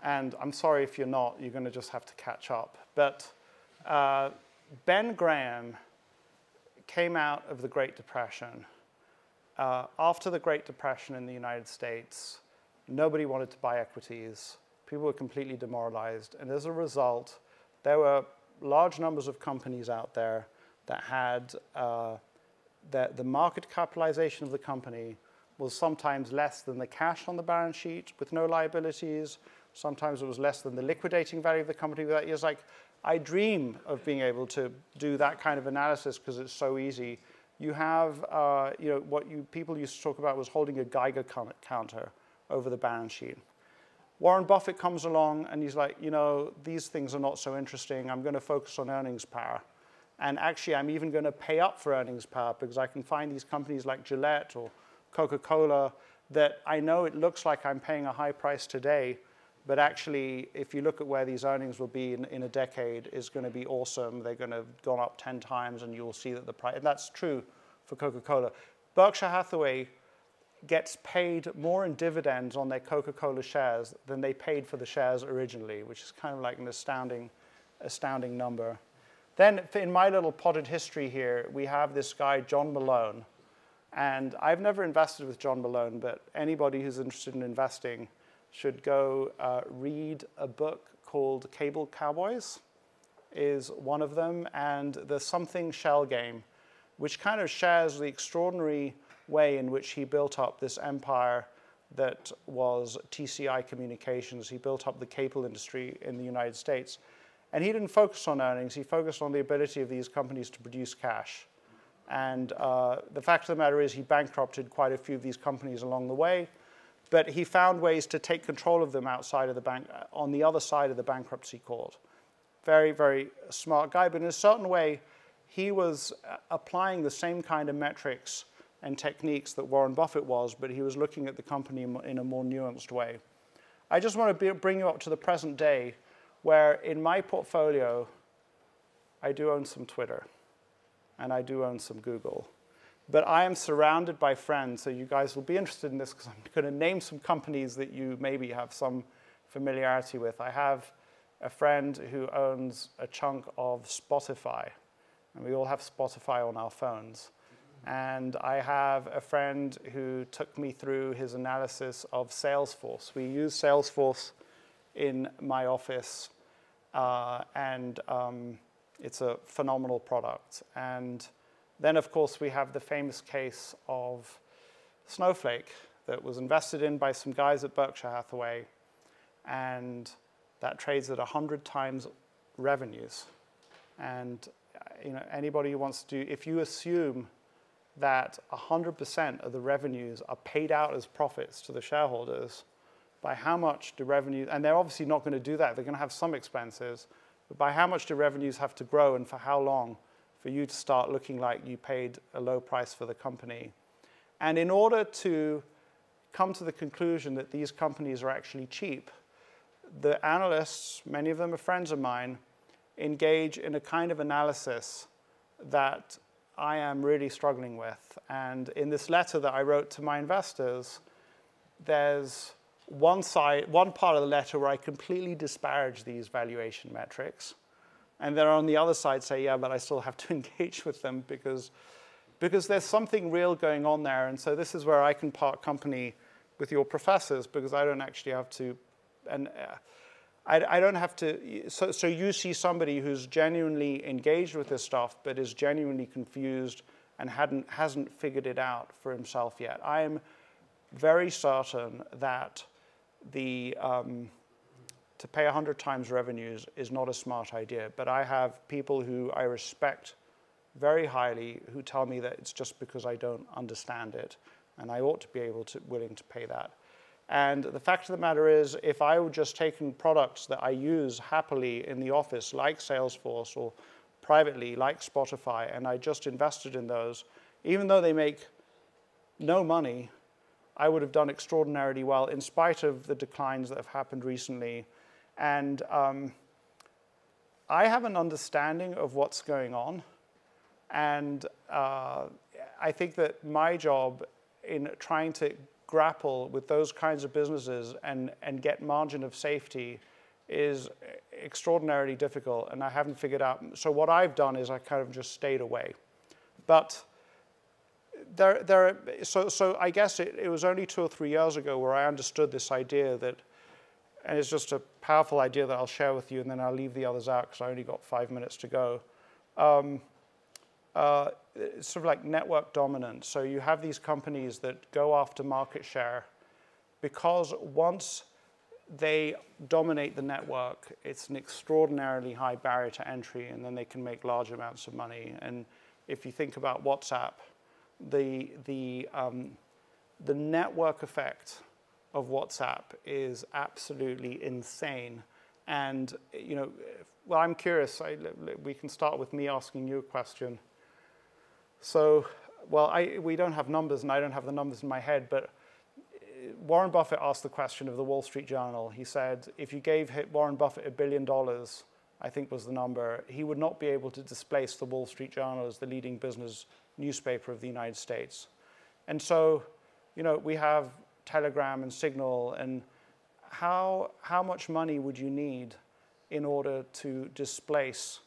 And I'm sorry if you're not. You're going to just have to catch up. But Ben Graham came out of the Great Depression. After the Great Depression in the United States, nobody wanted to buy equities. People were completely demoralized. And as a result, there were large numbers of companies out there that had the market capitalization of the company was sometimes less than the cash on the balance sheet with no liabilities. Sometimes it was less than the liquidating value of the company. It's like, I dream of being able to do that kind of analysis because it's so easy. You have, what people used to talk about was holding a Geiger counter over the balance sheet. Warren Buffett comes along and he's like, these things are not so interesting. I'm going to focus on earnings power. And actually, I'm even going to pay up for earnings power because I can find these companies like Gillette or Coca-Cola that I know it looks like I'm paying a high price today, but actually, if you look at where these earnings will be in a decade, it's going to be awesome. They're going to have gone up 10 times, and you'll see that the price, and that's true for Coca-Cola. Berkshire Hathaway gets paid more in dividends on their Coca-Cola shares than they paid for the shares originally, which is kind of like an astounding number. Then in my little potted history here, we have this guy, John Malone. And I've never invested with John Malone, but anybody who's interested in investing should go read a book called Cable Cowboys, is one of them, and the Something Shell game, which kind of shares the extraordinary way in which he built up this empire that was TCI Communications. He built up the cable industry in the United States. And he didn't focus on earnings. He focused on the ability of these companies to produce cash. And the fact of the matter is he bankrupted quite a few of these companies along the way. But he found ways to take control of them outside of the bank, on the other side of the bankruptcy court. Very, very smart guy. But in a certain way, he was applying the same kind of metrics and techniques that Warren Buffett was, but he was looking at the company in a more nuanced way. I just want to bring you up to the present day, where in my portfolio, I do own some Twitter, and I do own some Google. But I am surrounded by friends, so you guys will be interested in this, because I'm going to name some companies that you maybe have some familiarity with. I have a friend who owns a chunk of Spotify, and we all have Spotify on our phones. And I have a friend who took me through his analysis of Salesforce. We use Salesforce in my office, and it's a phenomenal product. And then, of course, we have the famous case of Snowflake that was invested in by some guys at Berkshire Hathaway, and that trades at 100 times revenues. And anybody who wants to do, if you assume that 100% of the revenues are paid out as profits to the shareholders, by how much do revenues, and they're obviously not going to do that, they're going to have some expenses, but by how much do revenues have to grow and for how long for you to start looking like you paid a low price for the company? And in order to come to the conclusion that these companies are actually cheap, the analysts, many of them are friends of mine, engage in a kind of analysis that I am really struggling with. And in this letter that I wrote to my investors, there's one part of the letter where I completely disparage these valuation metrics. And then on the other side say, yeah, but I still have to engage with them because there's something real going on there. And so this is where I can part company with your professors, because I don't actually have to, and I don't have to, so you see somebody who's genuinely engaged with this stuff, but is genuinely confused and hasn't figured it out for himself yet. I am very certain that to pay 100 times revenues is not a smart idea, but I have people who I respect very highly who tell me that it's just because I don't understand it, and I ought to be willing to pay that. And the fact of the matter is, if I were just taking products that I use happily in the office, like Salesforce, or privately, like Spotify, and I just invested in those, even though they make no money, I would have done extraordinarily well in spite of the declines that have happened recently. And I have an understanding of what's going on. And I think that my job in trying to grapple with those kinds of businesses and get margin of safety is extraordinarily difficult, and I haven't figured out. So what I've done is I kind of just stayed away. But so I guess it was only 2 or 3 years ago where I understood this idea that, and it's just a powerful idea that I'll share with you, and then I'll leave the others out because I only got 5 minutes to go. It's sort of like network dominance. So you have these companies that go after market share because once they dominate the network, it's an extraordinarily high barrier to entry, and then they can make large amounts of money. And if you think about WhatsApp, the network effect of WhatsApp is absolutely insane. And well, I'm curious. We can start with me asking you a question. So, well, we don't have numbers, and I don't have the numbers in my head, but Warren Buffett asked the question of the Wall Street Journal. He said, if you gave Warren Buffett $1 billion, I think was the number, he would not be able to displace the Wall Street Journal as the leading business newspaper of the United States. And so, we have Telegram and Signal, and how much money would you need in order to displace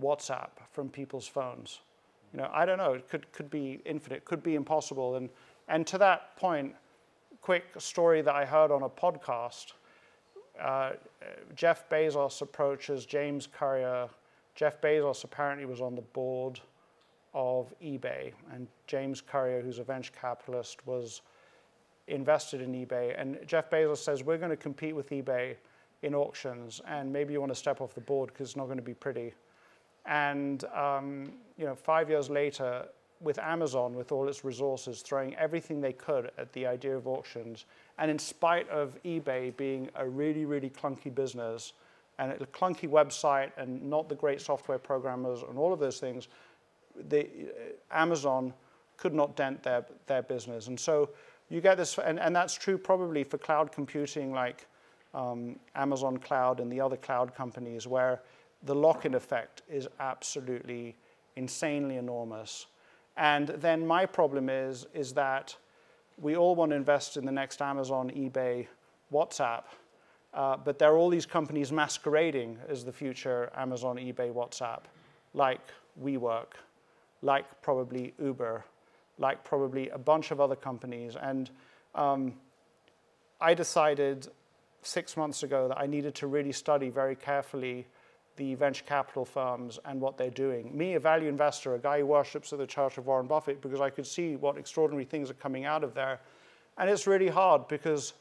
WhatsApp from people's phones. I don't know. It could be infinite, could be impossible. And to that point, quick story that I heard on a podcast. Jeff Bezos approaches James Courier. Jeff Bezos apparently was on the board of eBay, and James Courier, who's a venture capitalist, was invested in eBay. And Jeff Bezos says, we're going to compete with eBay in auctions, and maybe you want to step off the board because it's not going to be pretty. And 5 years later, with Amazon, with all its resources, throwing everything they could at the idea of auctions, and in spite of eBay being a really, really clunky business, and a clunky website, and not the great software programmers, and all of those things, Amazon could not dent their business. And so you get this, and that's true probably for cloud computing like Amazon Cloud and the other cloud companies, where the lock-in effect is absolutely insanely enormous. And then my problem is that we all want to invest in the next Amazon, eBay, WhatsApp, but there are all these companies masquerading as the future Amazon, eBay, WhatsApp, like WeWork, like probably Uber, like probably a bunch of other companies. And I decided 6 months ago that I needed to really study very carefully the venture capital firms and what they're doing. Me, a value investor, a guy who worships at the church of Warren Buffett, because I could see what extraordinary things are coming out of there. And it's really hard because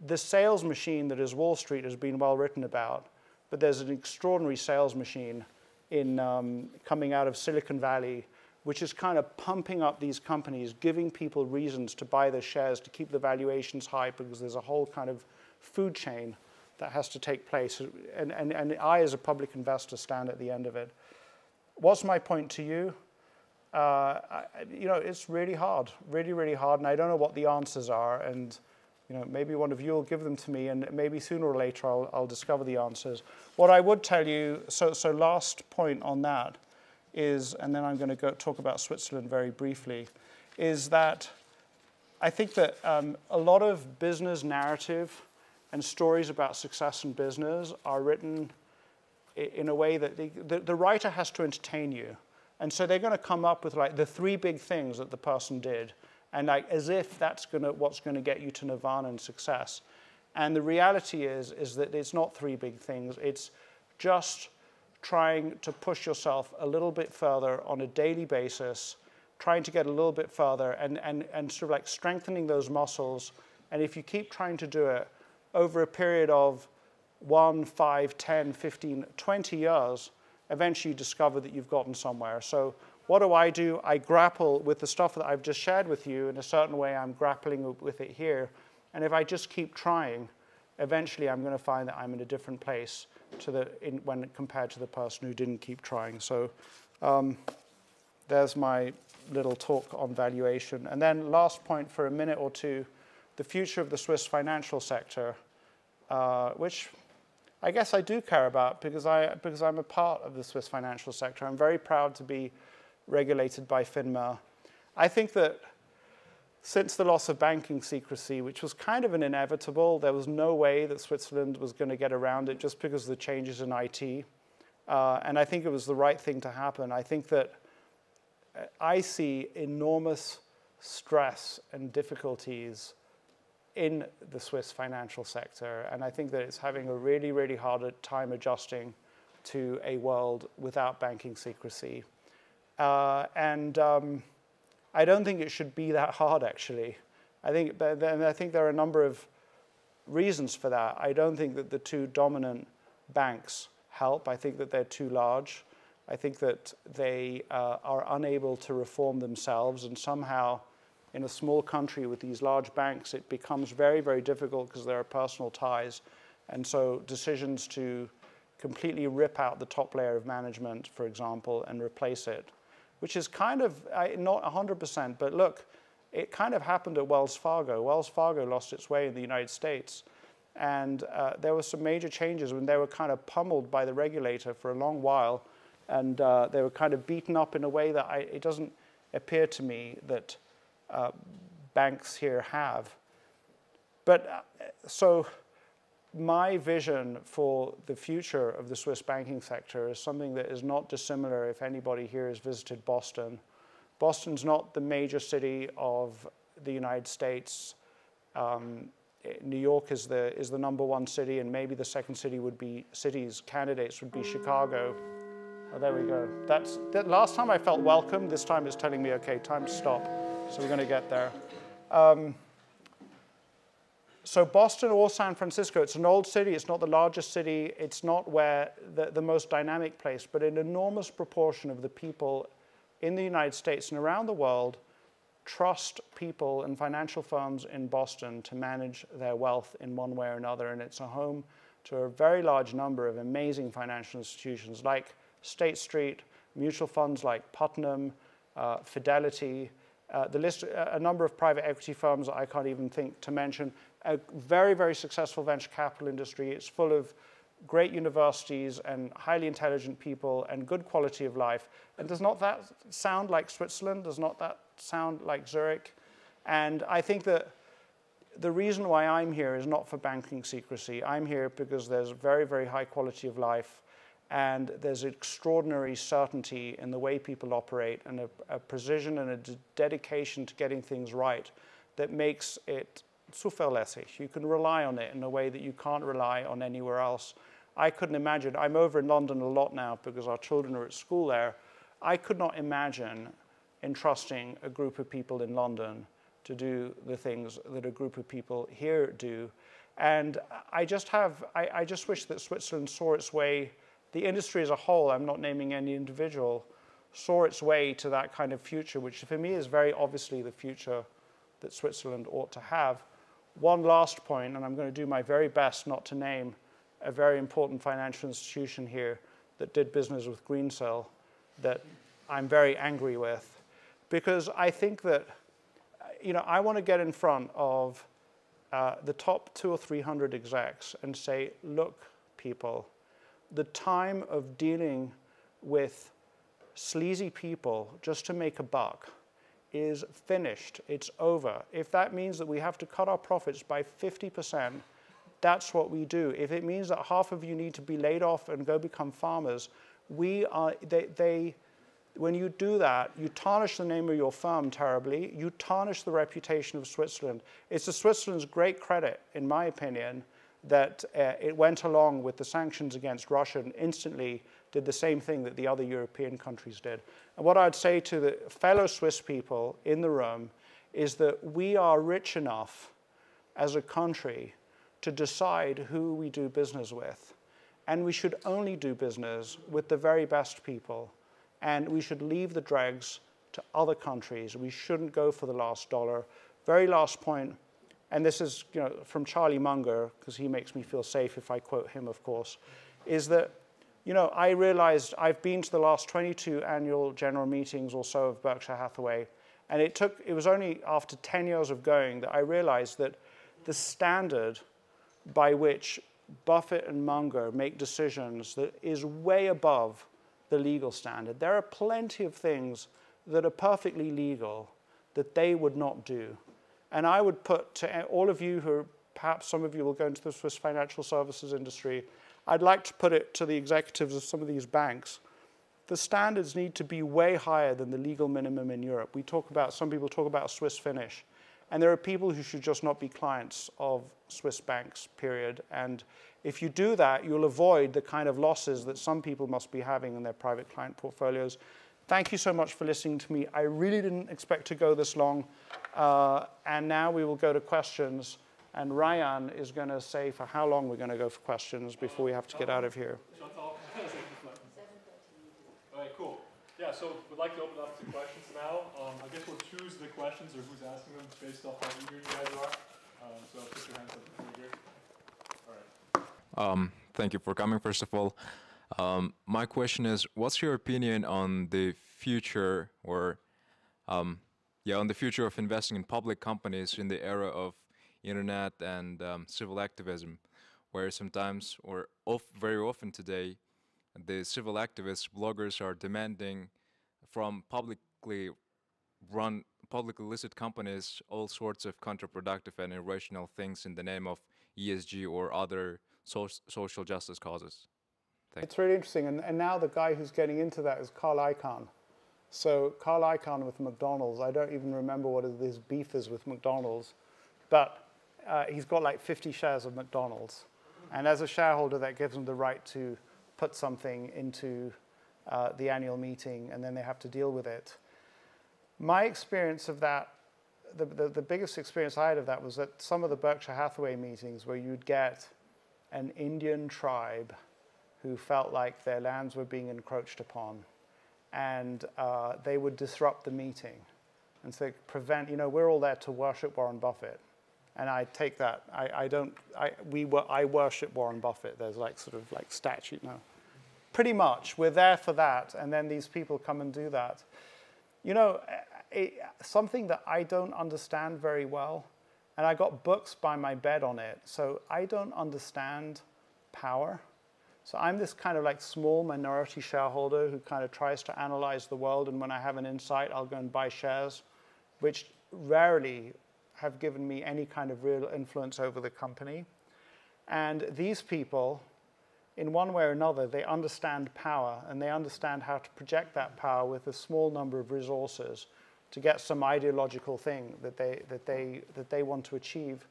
the sales machine that is Wall Street has been well written about, but there's an extraordinary sales machine coming out of Silicon Valley, which is kind of pumping up these companies, giving people reasons to buy their shares to keep the valuations high, because there's a whole kind of food chain that has to take place. And I, as a public investor, stand at the end of it. What's my point to you? It's really hard, really, really hard, and I don't know what the answers are. And maybe one of you will give them to me, and maybe sooner or later I'll discover the answers. What I would tell you, so last point on that is, and then I'm going to go talk about Switzerland very briefly, is that I think that a lot of business narrative and stories about success in business are written in a way that the writer has to entertain you. And so they're going to come up with like the 3 big things that the person did, and like as if that's what's going to get you to nirvana and success. And the reality is that it's not 3 big things. It's just trying to push yourself a little bit further on a daily basis, trying to get a little bit further, and sort of like strengthening those muscles. And if you keep trying to do it over a period of 1, 5, 10, 15, 20 years, eventually you discover that you've gotten somewhere. So what do? I grapple with the stuff that I've just shared with you. In a certain way, I'm grappling with it here. And if I just keep trying, eventually I'm going to find that I'm in a different place when compared to the person who didn't keep trying. So there's my little talk on valuation. And then last point for a minute or two, the future of the Swiss financial sector, which I guess I do care about because I'm a part of the Swiss financial sector. I'm very proud to be regulated by FINMA. I think that since the loss of banking secrecy, which was kind of an inevitable, there was no way that Switzerland was going to get around it just because of the changes in IT. And I think it was the right thing to happen. I think that I see enormous stress and difficulties in the Swiss financial sector, and I think that it's having a really, really hard time adjusting to a world without banking secrecy. I don't think it should be that hard, actually. I think there are a number of reasons for that. I don't think that the 2 dominant banks help. I think that they're too large. I think that they are unable to reform themselves, and somehow in a small country with these large banks, it becomes very, very difficult because there are personal ties. And so decisions to completely rip out the top layer of management, for example, and replace it, which is kind of not 100%, but look, it kind of happened at Wells Fargo. Wells Fargo lost its way in the United States. And there were some major changes when they were kind of pummeled by the regulator for a long while. And they were kind of beaten up in a way that it doesn't appear to me that banks here have. But so my vision for the future of the Swiss banking sector is something that is not dissimilar if anybody here has visited Boston. Boston's not the major city of the United States. New York is the #1 city, and maybe the second city would be, candidates would be Chicago. Oh, there we go. Last time I felt welcome. This time it's telling me, okay, time to stop. So we're going to get there. So Boston or San Francisco, it's an old city. It's not the largest city. It's not where the most dynamic place, but an enormous proportion of the people in the United States and around the world trust people and financial firms in Boston to manage their wealth in one way or another. And it's a home to a very large number of amazing financial institutions like State Street, mutual funds like Putnam, Fidelity, the list, a number of private equity firms that I can't even think to mention. A very, very successful venture capital industry. It's full of great universities and highly intelligent people and good quality of life. And does not that sound like Switzerland? Does not that sound like Zurich? And I think that the reason why I'm here is not for banking secrecy. I'm here because there's very, very high quality of life, and there's extraordinary certainty in the way people operate, and a precision and a dedication to getting things right that makes it zuverlässig. You can rely on it in a way that you can't rely on anywhere else. I couldn't imagine. I'm over in London a lot now because our children are at school there. I could not imagine entrusting a group of people in London to do the things that a group of people here do. And I just wish that Switzerland saw its way, the industry as a whole, I'm not naming any individual, saw its way to that kind of future, which for me is very obviously the future that Switzerland ought to have. One last point, and I'm going to do my very best not to name a very important financial institution here that did business with Greensill that I'm very angry with, because I think that, I want to get in front of the top 200 or 300 execs and say, look, people, the time of dealing with sleazy people just to make a buck is finished. It's over. If that means that we have to cut our profits by 50%, that's what we do. If it means that half of you need to be laid off and go become farmers, when you do that, you tarnish the name of your firm terribly. You tarnish the reputation of Switzerland. It's to Switzerland's great credit, in my opinion, that it went along with the sanctions against Russia and instantly did the same thing that the other European countries did. And what I'd say to the fellow Swiss people in the room is that we are rich enough as a country to decide who we do business with. And we should only do business with the very best people. And we should leave the dregs to other countries. We shouldn't go for the last dollar. Very last point, and this is from Charlie Munger, because he makes me feel safe if I quote him, of course, is that I realized I've been to the last 22 annual general meetings or so of Berkshire Hathaway, and it was only after 10 years of going that I realized that the standard by which Buffett and Munger make decisions that is way above the legal standard. There are plenty of things that are perfectly legal that they would not do. And I would put to all of you who, perhaps some of you will go into the Swiss financial services industry, I'd like to put it to the executives of some of these banks. The standards need to be way higher than the legal minimum in Europe. Some people talk about Swiss finish. And there are people who should just not be clients of Swiss banks, period. And if you do that, you'll avoid the kind of losses that some people must be having in their private client portfolios. Thank you so much for listening to me. I really didn't expect to go this long. And now we will go to questions. And Ryan is going to say for how long we're going to go for questions before we have to get out of here. Chantal? 7:30. All right, cool. Yeah, so we'd like to open up to questions now. I guess we'll choose the questions or who's asking them based off how eager you guys are. So put your hands up before you hear. All right. Thank you for coming, first of all. My question is, what's your opinion on the future on the future of investing in public companies in the era of internet and civil activism, where sometimes, or very often today, the civil activists, bloggers are demanding from publicly listed companies all sorts of counterproductive and irrational things in the name of ESG or other social justice causes? It's really interesting, and now the guy who's getting into that is Carl Icahn. So Carl Icahn with McDonald's, I don't even remember what his beef is with McDonald's, but he's got like 50 shares of McDonald's. And as a shareholder, that gives him the right to put something into the annual meeting, and then they have to deal with it. My experience of that, the biggest experience I had of that was at some of the Berkshire Hathaway meetings where you'd get an Indian tribe who felt like their lands were being encroached upon, and they would disrupt the meeting and so prevent, we're all there to worship Warren Buffett. And I take that, I worship Warren Buffett. There's like sort of like statue now. Pretty much, we're there for that, and then these people come and do that. Something that I don't understand very well, and I got books by my bed on it, so I don't understand power. So I'm this kind of like small minority shareholder who kind of tries to analyze the world, and when I have an insight, I'll go and buy shares, which rarely have given me any kind of real influence over the company. And these people, in one way or another, they understand power, and they understand how to project that power with a small number of resources to get some ideological thing that they want to achieve.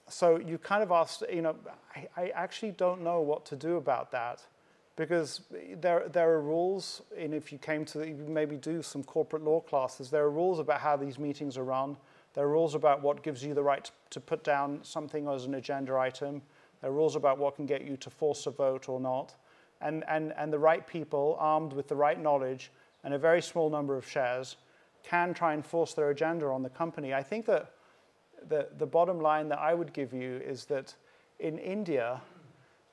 So you kind of asked, I actually don't know what to do about that, because there are rules, and if you came to maybe do some corporate law classes, there are rules about how these meetings are run. There are rules about what gives you the right to put down something as an agenda item. There are rules about what can get you to force a vote or not. And the right people, armed with the right knowledge and a very small number of shares, can try and force their agenda on the company. I think that the bottom line that I would give you is that in India,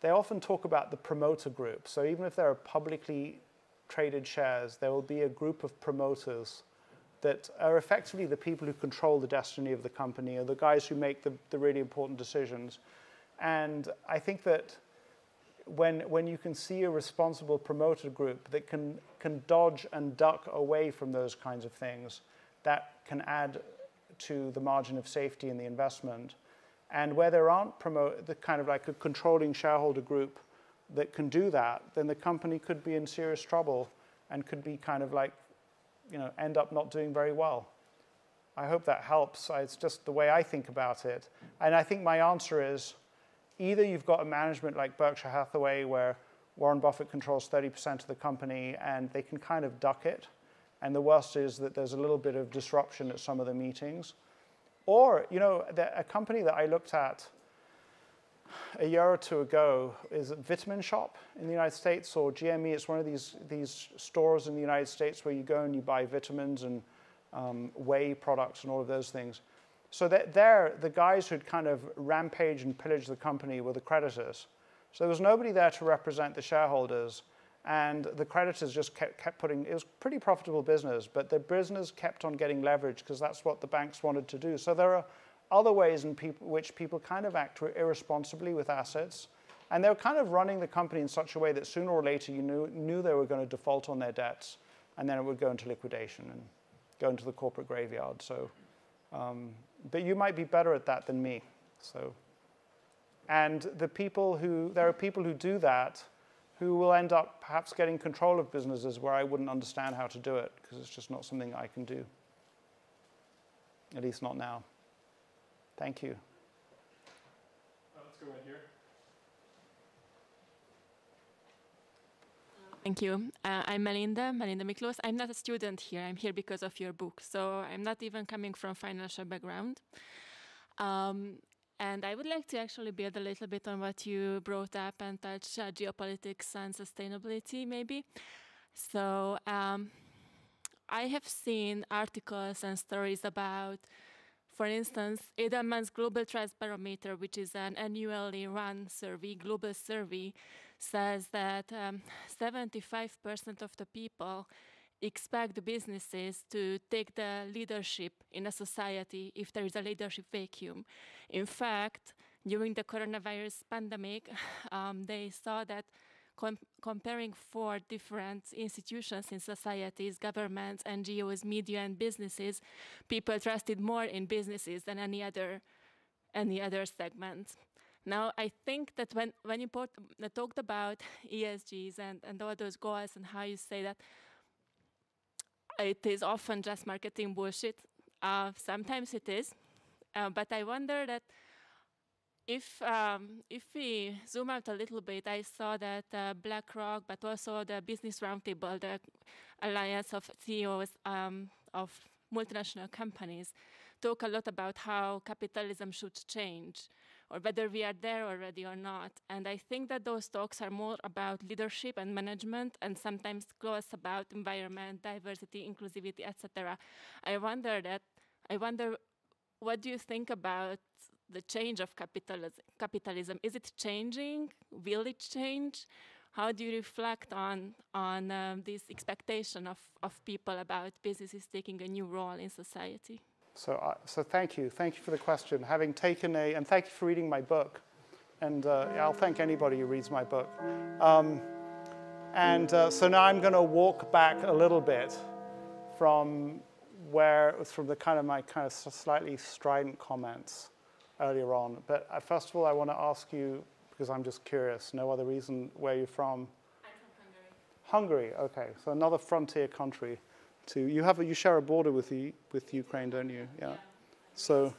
they often talk about the promoter group. So even if there are publicly traded shares, there will be a group of promoters that are effectively the people who control the destiny of the company, or the guys who make the really important decisions. And I think that when you can see a responsible promoter group that can dodge and duck away from those kinds of things, that can add to the margin of safety in the investment. And where there aren't the kind of like a controlling shareholder group that can do that, then the company could be in serious trouble and could be kind of like, end up not doing very well. I hope that helps. It's just the way I think about it. And I think my answer is, either you've got a management like Berkshire Hathaway where Warren Buffett controls 30% of the company and they can kind of duck it, and the worst is that there's a little bit of disruption at some of the meetings. Or, a company that I looked at a year or two ago is Vitamin Shop in the United States, or GME. It's one of these stores in the United States where you go and you buy vitamins and whey products and all of those things. So the guys who'd kind of rampage and pillage the company were the creditors. So there was nobody there to represent the shareholders, and the creditors just kept putting, it was pretty profitable business, but the business kept on getting leverage because that's what the banks wanted to do. So there are other ways in which people kind of act irresponsibly with assets, and they were kind of running the company in such a way that sooner or later you knew they were going to default on their debts, and then it would go into liquidation and go into the corporate graveyard. So, but you might be better at that than me. So, and there are people who do that, who will end up perhaps getting control of businesses where I wouldn't understand how to do it, because it's just not something I can do. At least not now. Thank you. Let's go right here. Thank you. I'm Melinda Miklos. I'm not a student here. I'm here because of your book. So I'm not even coming from financial background. And I would like to actually build a little bit on what you brought up and touch geopolitics and sustainability, maybe. So I have seen articles and stories about, for instance, Edelman's Global Trust Barometer, which is an annually run survey, global survey, says that 75% of the people expect the businesses to take the leadership in a society if there is a leadership vacuum. In fact, during the coronavirus pandemic, they saw that comparing 4 different institutions in societies, governments, NGOs, media, and businesses, people trusted more in businesses than any other any other segments. Now, I think that when you talked about ESGs and all those goals and how you say that it is often just marketing bullshit, sometimes it is, but I wonder that if we zoom out a little bit, I saw that BlackRock, but also the Business Roundtable, the alliance of CEOs of multinational companies, talk a lot about how capitalism should change, or whether we are there already or not. And I think that those talks are more about leadership and management, and sometimes close about environment, diversity, inclusivity, etc. I wonder, what do you think about the change of capitalism? Is it changing? Will it change? How do you reflect on this expectation of people about businesses taking a new role in society? So thank you for the question. Having taken and thank you for reading my book, and I'll thank anybody who reads my book. So now I'm going to walk back a little bit from the my kind of slightly strident comments earlier on. But first of all, I want to ask you, because I'm just curious, no other reason, where you're from. I'm from Hungary. Okay, so another frontier country. You share a border with Ukraine, don't you? Yeah. So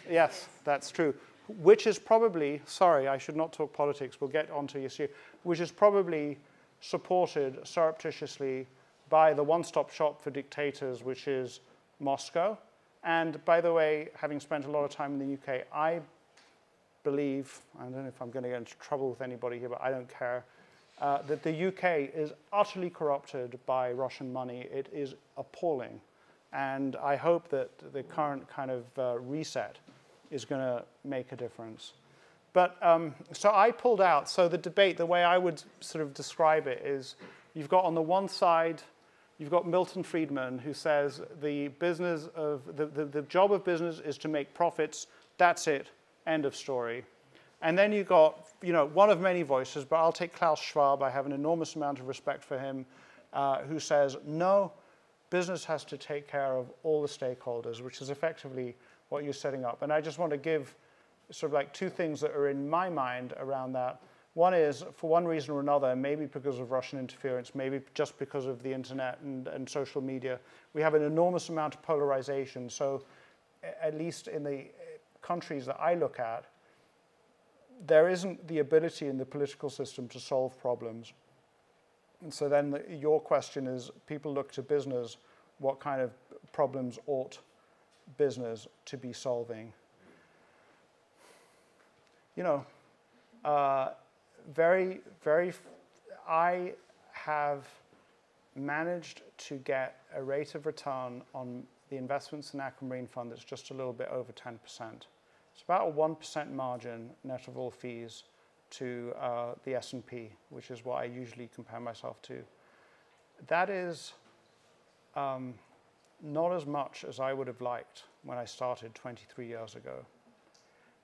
yes, that's true. Which is probably, sorry, I should not talk politics. We'll get onto your issue. Which is probably supported surreptitiously by the one-stop shop for dictators, which is Moscow. And by the way, having spent a lot of time in the UK, I believe, I don't know if I'm going to get into trouble with anybody here, but I don't care, that the UK is utterly corrupted by Russian money. It is appalling. And I hope that the current kind of reset is going to make a difference. But so I pulled out, so the debate, the way I would sort of describe it is, you've got on the one side, you've got Milton Friedman, who says the job of business is to make profits. That's it. End of story. And then you've got, one of many voices, but I'll take Klaus Schwab. I have an enormous amount of respect for him, who says, no, business has to take care of all the stakeholders, which is effectively what you're setting up. And I just want to give sort of like two things that are in my mind around that. One is, for one reason or another, maybe because of Russian interference, maybe just because of the internet and social media, we have an enormous amount of polarization. So at least in the countries that I look at, there isn't the ability in the political system to solve problems. And so then your question is, people look to business, what kind of problems ought business to be solving? I have managed to get a rate of return on the investments in Aquamarine Fund that's just a little bit over 10%. It's about a 1% margin net of all fees to the S&P, which is what I usually compare myself to. That is not as much as I would have liked when I started 23 years ago.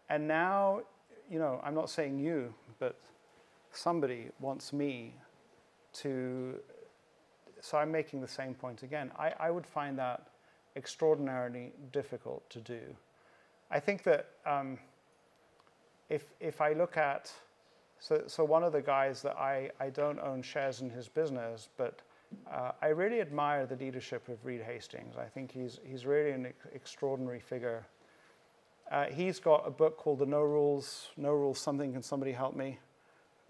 And now, I'm not saying you, but somebody wants me to, so I'm making the same point again. I would find that extraordinarily difficult to do. I think that if I look at, so one of the guys that I don't own shares in his business, but I really admire the leadership of Reed Hastings. I think he's really an extraordinary figure. He's got a book called The No Rules Something. Can somebody help me?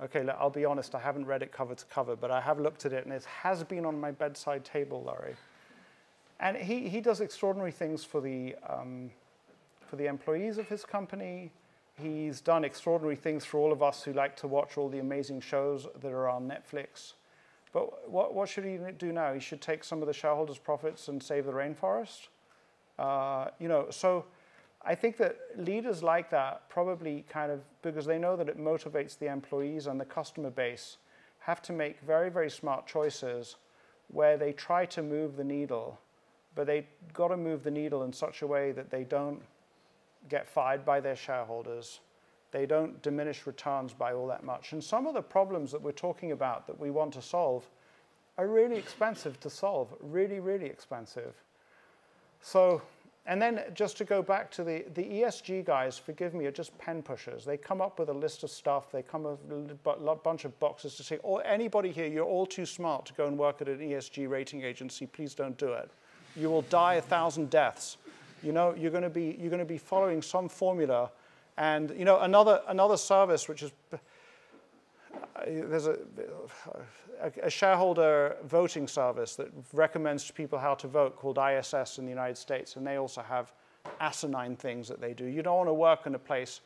Okay, I'll be honest, I haven't read it cover to cover, but I have looked at it, and it has been on my bedside table, Larry. And he does extraordinary things for the employees of his company. He's done extraordinary things for all of us who like to watch all the amazing shows that are on Netflix. But what should he do now? He should take some of the shareholders' profits and save the rainforest? So I think that leaders like that probably kind of, because they know that it motivates the employees and the customer base, have to make very, very smart choices where they try to move the needle, but they've got to move the needle in such a way that they don't get fired by their shareholders. They don't diminish returns by all that much. And some of the problems that we're talking about that we want to solve are really expensive to solve, really, really expensive. So And then just to go back to the ESG guys, forgive me, are just pen pushers. They come up with a list of stuff. They come up with a bunch of boxes to say, oh, anybody here, you're all too smart to go and work at an ESG rating agency. Please don't do it. You will die 1,000 deaths. You know, you're going to be following some formula. And you know, another service which is there's a shareholder voting service that recommends to people how to vote called ISS in the United States, and they also have asinine things that they do. You don't want to work in a place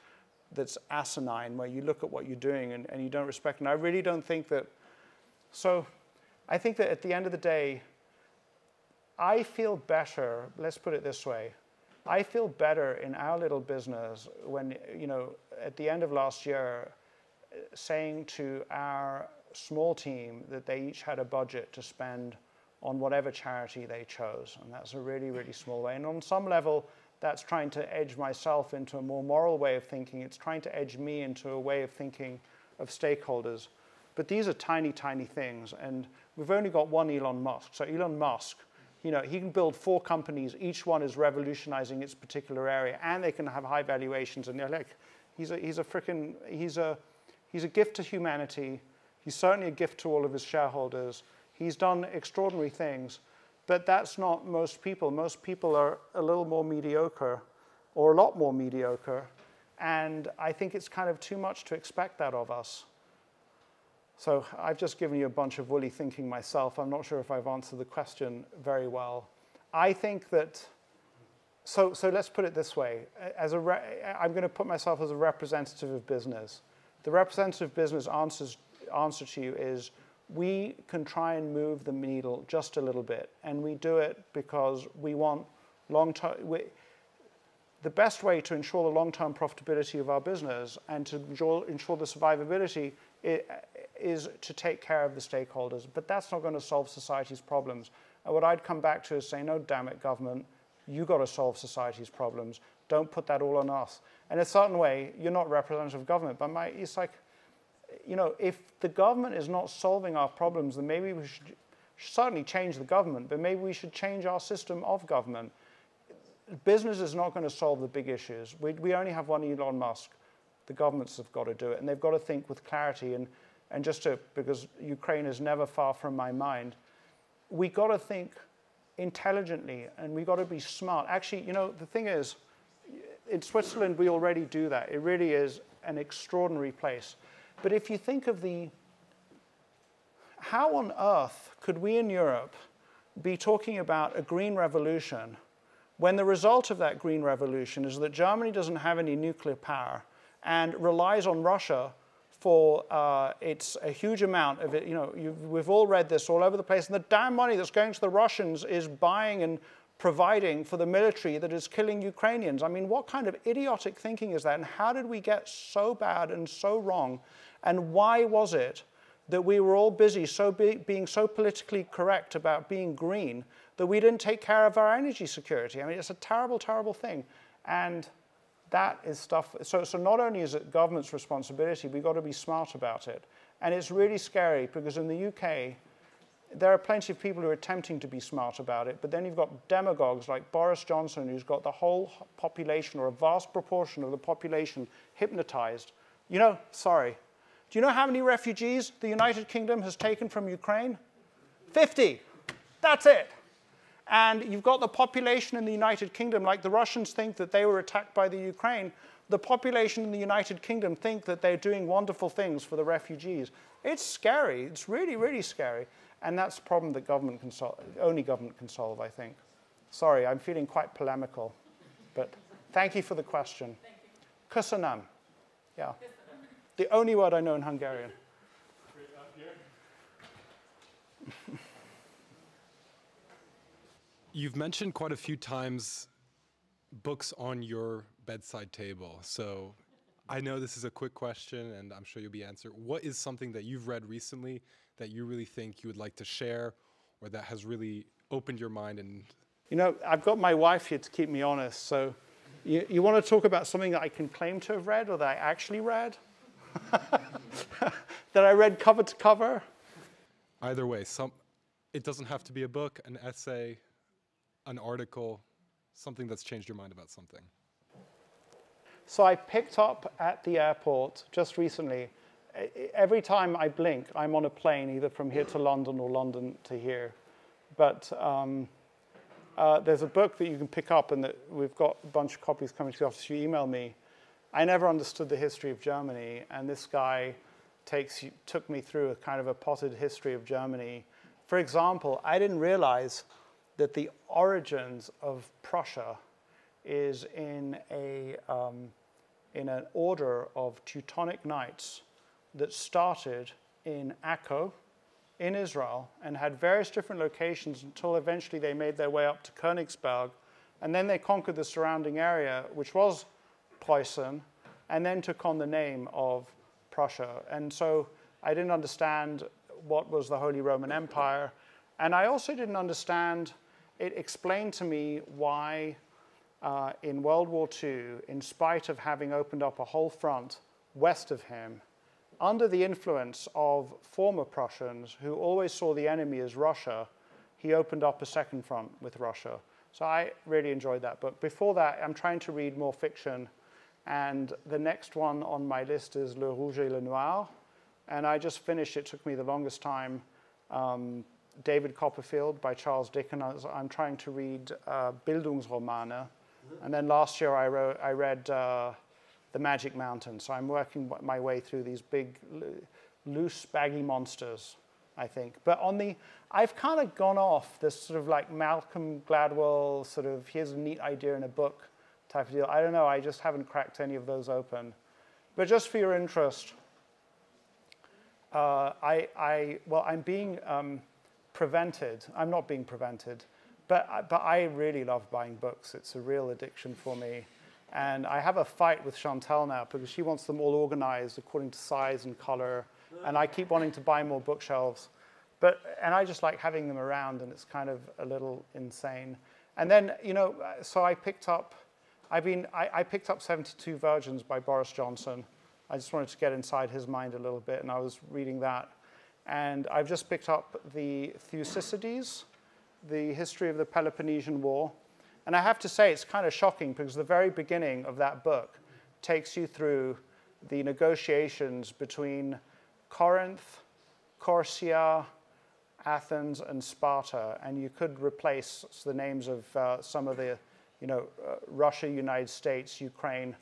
that's asinine, where you look at what you're doing and you don't respect it. And I really don't think that, so I think that at the end of the day, I feel better, let's put it this way, I feel better in our little business when, you know, at the end of last year, saying to our small team that they each had a budget to spend on whatever charity they chose. And that's a really, really small way. And on some level, that's trying to edge myself into a more moral way of thinking. It's trying to edge me into a way of thinking of stakeholders. But these are tiny, tiny things. And we've only got one Elon Musk. So Elon Musk, you know, he can build 4 companies. Each one is revolutionizing its particular area. And they can have high valuations. And they're like, he's a gift to humanity. He's certainly a gift to all of his shareholders. He's done extraordinary things, but that's not most people. Most people are a little more mediocre, or a lot more mediocre, and I think it's kind of too much to expect that of us. So I've just given you a bunch of woolly thinking myself. I'm not sure if I've answered the question very well. I think that, so let's put it this way. I'm going to put myself as a representative of business. The representative business answer to you is, we can try and move the needle just a little bit, and we do it because we want long-term. The best way to ensure the long-term profitability of our business and to ensure the survivability is to take care of the stakeholders. But that's not going to solve society's problems. And what I'd come back to is say, no, damn it, government, you got to solve society's problems. Don't put that all on us. And in a certain way, you're not representative of government, but it's like, you know, if the government is not solving our problems, then maybe we should certainly change the government, but maybe we should change our system of government. Business is not going to solve the big issues. We only have one Elon Musk. The governments have got to do it, and they've got to think with clarity. And because Ukraine is never far from my mind, we got to think intelligently, and we got to be smart. Actually, you know, the thing is, in Switzerland, we already do that. It really is an extraordinary place. But if you think of how on earth could we in Europe be talking about a green revolution when the result of that green revolution is that Germany doesn't have any nuclear power and relies on Russia for a huge amount of it. You know, we've all read this all over the place, and the damn money that's going to the Russians is buying and providing for the military that is killing Ukrainians. I mean, what kind of idiotic thinking is that? And how did we get so bad and so wrong? And why was it that we were all busy being so politically correct about being green that we didn't take care of our energy security? I mean, it's a terrible, terrible thing. And that is stuff. So not only is it government's responsibility, we've got to be smart about it. And it's really scary because in the UK, there are plenty of people who are attempting to be smart about it, but then you've got demagogues like Boris Johnson, who's got the whole population, or a vast proportion of the population, hypnotized. You know, sorry. Do you know how many refugees the United Kingdom has taken from Ukraine? 50. That's it. And you've got the population in the United Kingdom, like the Russians think that they were attacked by the Ukraine. The population in the United Kingdom think that they're doing wonderful things for the refugees. It's scary. It's really, really scary. And that's a problem that only government can solve, I think. Sorry, I'm feeling quite polemical. But thank you for the question. Köszönöm. Yeah. The only word I know in Hungarian. You've mentioned quite a few times books on your bedside table. So I know this is a quick question, and I'm sure you'll be answered. What is something that you've read recently that you really think you would like to share, or that has really opened your mind? And you know, I've got my wife here to keep me honest. So you want to talk about something that I can claim to have read, or that I actually read? That I read cover to cover? Either way, it doesn't have to be a book, an essay, an article, something that's changed your mind about something. So I picked up at the airport just recently. Every time I blink, I'm on a plane either from here to London or London to here. But there's a book that you can pick up, and that we've got a bunch of copies coming to the office. You email me. I never understood the history of Germany, and this guy took me through a kind of a potted history of Germany. For example, I didn't realize that the origins of Prussia is in an order of Teutonic knights that started in Akko in Israel and had various different locations until eventually they made their way up to Königsberg, and then they conquered the surrounding area, which was Preußen, and then took on the name of Prussia. And so I didn't understand what was the Holy Roman Empire, and I also didn't understand, it explained to me why in World War II, in spite of having opened up a whole front west of him, under the influence of former Prussians who always saw the enemy as Russia, he opened up a second front with Russia. So I really enjoyed that book. Before that, I'm trying to read more fiction, and the next one on my list is Le Rouge et le Noir, and I just finished, it took me the longest time, David Copperfield by Charles Dickens. I'm trying to read Bildungsromane. And then last year I read The Magic Mountain. So I'm working my way through these big, loose, baggy monsters, I think. But I've kind of gone off this sort of like Malcolm Gladwell sort of, here's a neat idea in a book type of deal. I don't know, I just haven't cracked any of those open. But just for your interest, I'm being prevented. I'm not being prevented. But I really love buying books. It's a real addiction for me. And I have a fight with Chantal now because she wants them all organized according to size and color. And I keep wanting to buy more bookshelves. And I just like having them around, and it's kind of a little insane. And then, so I picked up 72 Virgins by Boris Johnson. I just wanted to get inside his mind a little bit, and I was reading that. And I've just picked up the Thucydides, The History of the Peloponnesian War. And I have to say, it's kind of shocking because the very beginning of that book takes you through the negotiations between Corinth, Corcia, Athens, and Sparta. And you could replace the names of some of the, Russia, United States, Ukraine,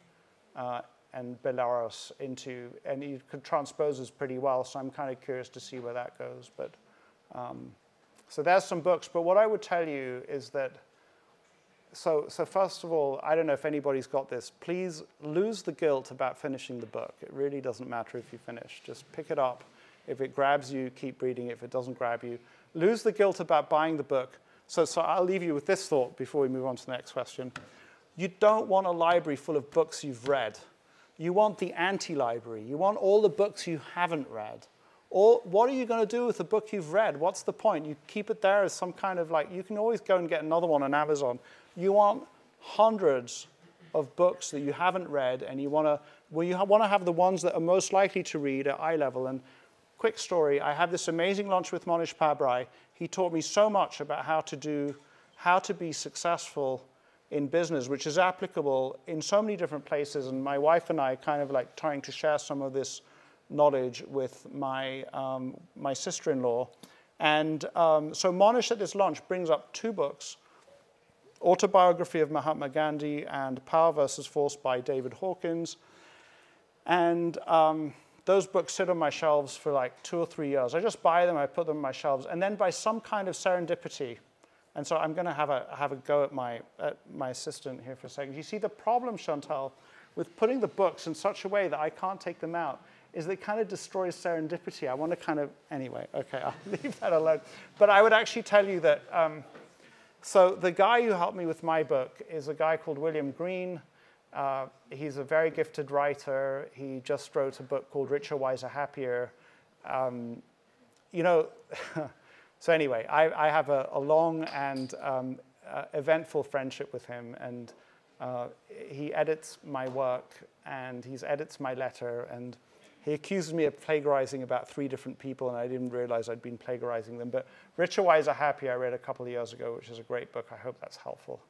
and Belarus into, and you could transpose this pretty well. So I'm kind of curious to see where that goes. But so there's some books. But what I would tell you is that, so first of all, I don't know if anybody's got this. Please lose the guilt about finishing the book. It really doesn't matter if you finish. Just pick it up. If it grabs you, keep reading. If it doesn't grab you, lose the guilt about buying the book. So I'll leave you with this thought before we move on to the next question. You don't want a library full of books you've read. You want the anti-library. You want all the books you haven't read. Or what are you going to do with the book you've read? What's the point? You keep it there as some kind of like, you can always go and get another one on Amazon. You want hundreds of books that you haven't read, and you want to have the ones that are most likely to read at eye level. And quick story, I had this amazing lunch with Monish Pabrai. He taught me so much about how to be successful in business, which is applicable in so many different places. And my wife and I kind of like trying to share some of this knowledge with my sister-in-law. And so Monish at this lunch brings up two books, Autobiography of Mahatma Gandhi and Power versus Force by David Hawkins. And those books sit on my shelves for like 2 or 3 years. I just buy them, I put them on my shelves, and then by some kind of serendipity, and so I'm going to have a go at my assistant here for a second. You see, the problem, Chantal, with putting the books in such a way that I can't take them out is that it kind of destroys serendipity. I want to kind of, anyway, okay, I'll leave that alone. But I would actually tell you that, so the guy who helped me with my book is a guy called William Green. He's a very gifted writer. He just wrote a book called Richer, Wiser, Happier. So anyway, I have a long and eventful friendship with him, and he edits my work, and he edits my letter, and he accuses me of plagiarizing about 3 different people, and I didn't realize I'd been plagiarizing them. But Richer, Wiser, Happier I read a couple of years ago, which is a great book. I hope that's helpful.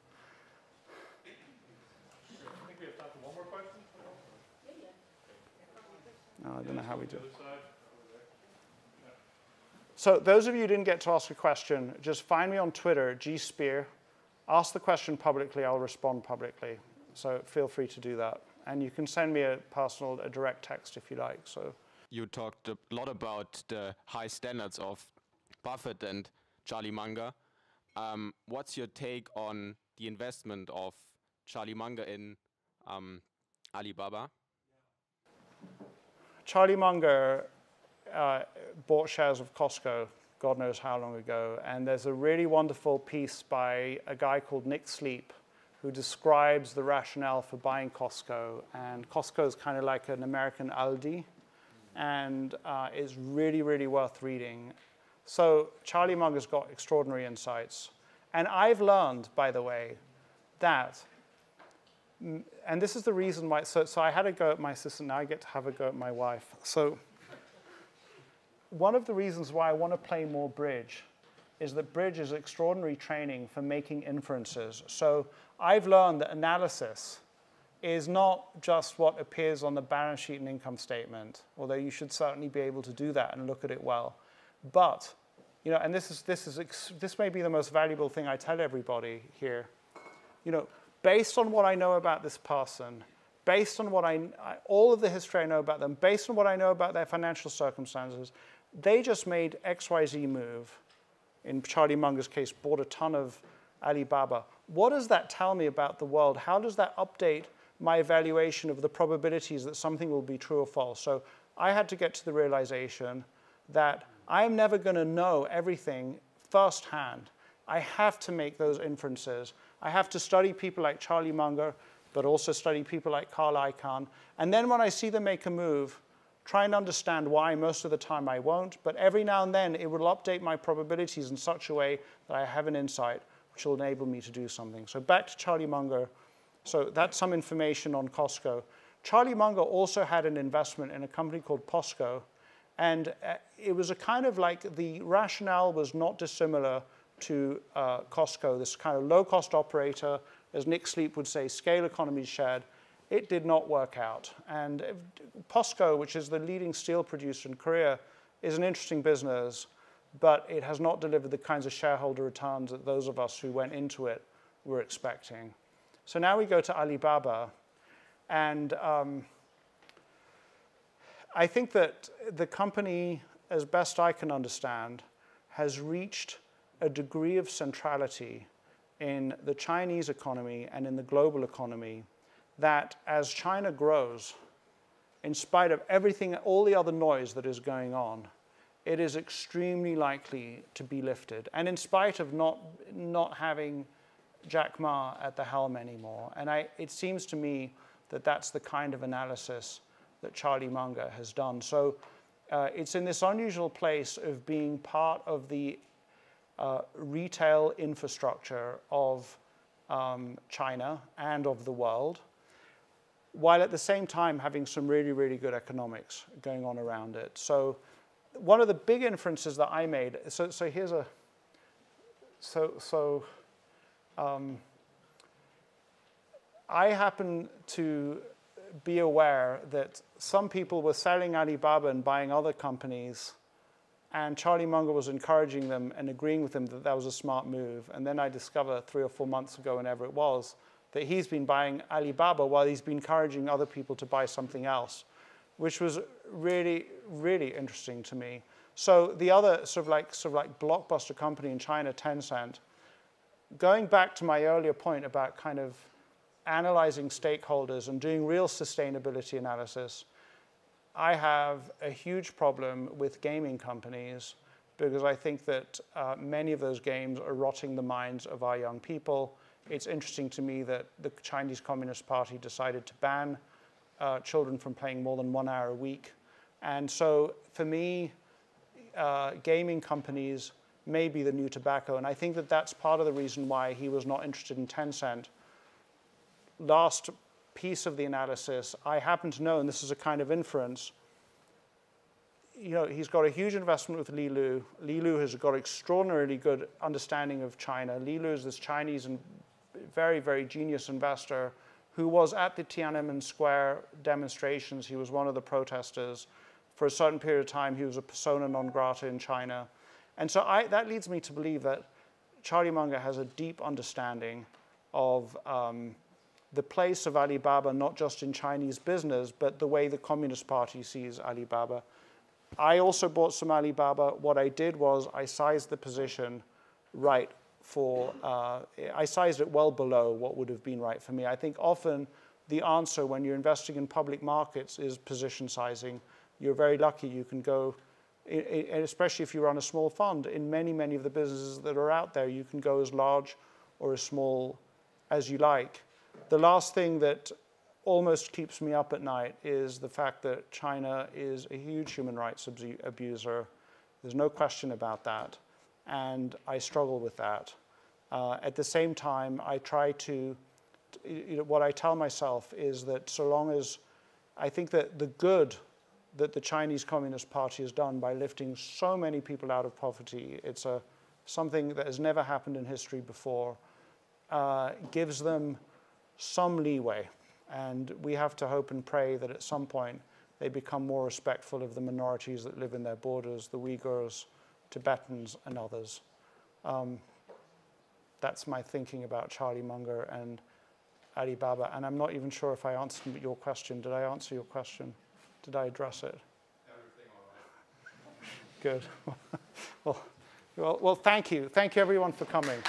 I don't know how we do it. So those of you who didn't get to ask a question, just find me on Twitter, Guy Spier. Ask the question publicly, I'll respond publicly. So feel free to do that. And you can send me a direct text if you like. So you talked a lot about the high standards of Buffett and Charlie Munger. What's your take on the investment of Charlie Munger in Alibaba? Charlie Munger bought shares of Costco, God knows how long ago. And there's a really wonderful piece by a guy called Nick Sleep, who describes the rationale for buying Costco. And Costco is kind of like an American Aldi, and is really, really worth reading. So Charlie Munger's got extraordinary insights. And I've learned, by the way, that, and this is the reason why, so I had a go at my sister, now I get to have a go at my wife. So one of the reasons why I want to play more bridge is that bridge is extraordinary training for making inferences. So I've learned that analysis is not just what appears on the balance sheet and income statement, although you should certainly be able to do that and look at it well. But, you know, and this may be the most valuable thing I tell everybody here. You know, based on what I know about this person, based on what all of the history I know about them, based on what I know about their financial circumstances, they just made XYZ move. In Charlie Munger's case, bought a ton of Alibaba. What does that tell me about the world? How does that update my evaluation of the probabilities that something will be true or false? So I had to get to the realization that I'm never going to know everything firsthand. I have to make those inferences. I have to study people like Charlie Munger, but also study people like Carl Icahn. And then when I see them make a move, try and understand why. Most of the time I won't, but every now and then it will update my probabilities in such a way that I have an insight which will enable me to do something. So back to Charlie Munger. So that's some information on Costco. Charlie Munger also had an investment in a company called POSCO, and it was a kind of like the rationale was not dissimilar to Costco, this kind of low-cost operator, as Nick Sleep would say, scale economies shared. It did not work out. And POSCO, which is the leading steel producer in Korea, is an interesting business, but it has not delivered the kinds of shareholder returns that those of us who went into it were expecting. So now we go to Alibaba. And I think that the company, as best I can understand, has reached a degree of centrality in the Chinese economy and in the global economy that as China grows, in spite of everything, all the other noise that is going on, it is extremely likely to be lifted. And in spite of not having Jack Ma at the helm anymore. And it seems to me that that's the kind of analysis that Charlie Munger has done. So it's in this unusual place of being part of the retail infrastructure of China and of the world, while at the same time having some really, really good economics going on around it. So one of the big inferences that I made, so here's a, I happen to be aware that some people were selling Alibaba and buying other companies, and Charlie Munger was encouraging them and agreeing with them that that was a smart move. And then I discovered 3 or 4 months ago, whenever it was, that he's been buying Alibaba while he's been encouraging other people to buy something else, which was really, really interesting to me. So the other sort of like blockbuster company in China, Tencent, going back to my earlier point about kind of analyzing stakeholders and doing real sustainability analysis, I have a huge problem with gaming companies because I think that many of those games are rotting the minds of our young people. It's interesting to me that the Chinese Communist Party decided to ban children from playing more than 1 hour a week. And so for me, gaming companies may be the new tobacco. And I think that that's part of the reason why he was not interested in Tencent. Last piece of the analysis, I happen to know, and this is a kind of inference, you know, he's got a huge investment with Li Lu. Li Lu has got extraordinarily good understanding of China. Li Lu is this Chinese and very, very genius investor who was at the Tiananmen Square demonstrations. He was one of the protesters. For a certain period of time, he was a persona non grata in China. And so that leads me to believe that Charlie Munger has a deep understanding of the place of Alibaba, not just in Chinese business, but the way the Communist Party sees Alibaba. I also bought some Alibaba. What I did was I sized the position right for, I sized it well below what would have been right for me. I think often the answer when you're investing in public markets is position sizing. You're very lucky you can go, especially if you run a small fund, in many, many of the businesses that are out there, you can go as large or as small as you like. The last thing that almost keeps me up at night is the fact that China is a huge human rights abuser. There's no question about that. And I struggle with that. At the same time, I try to, what I tell myself is that so long as I think that the good that the Chinese Communist Party has done by lifting so many people out of poverty, it's something that has never happened in history before, gives them some leeway. And we have to hope and pray that at some point they become more respectful of the minorities that live in their borders, the Uyghurs, Tibetans, and others. That's my thinking about Charlie Munger and Alibaba. And I'm not even sure if I answered your question. Did I answer your question? Did I address it? Everything all right. Good. Well, thank you. Thank you, everyone, for coming.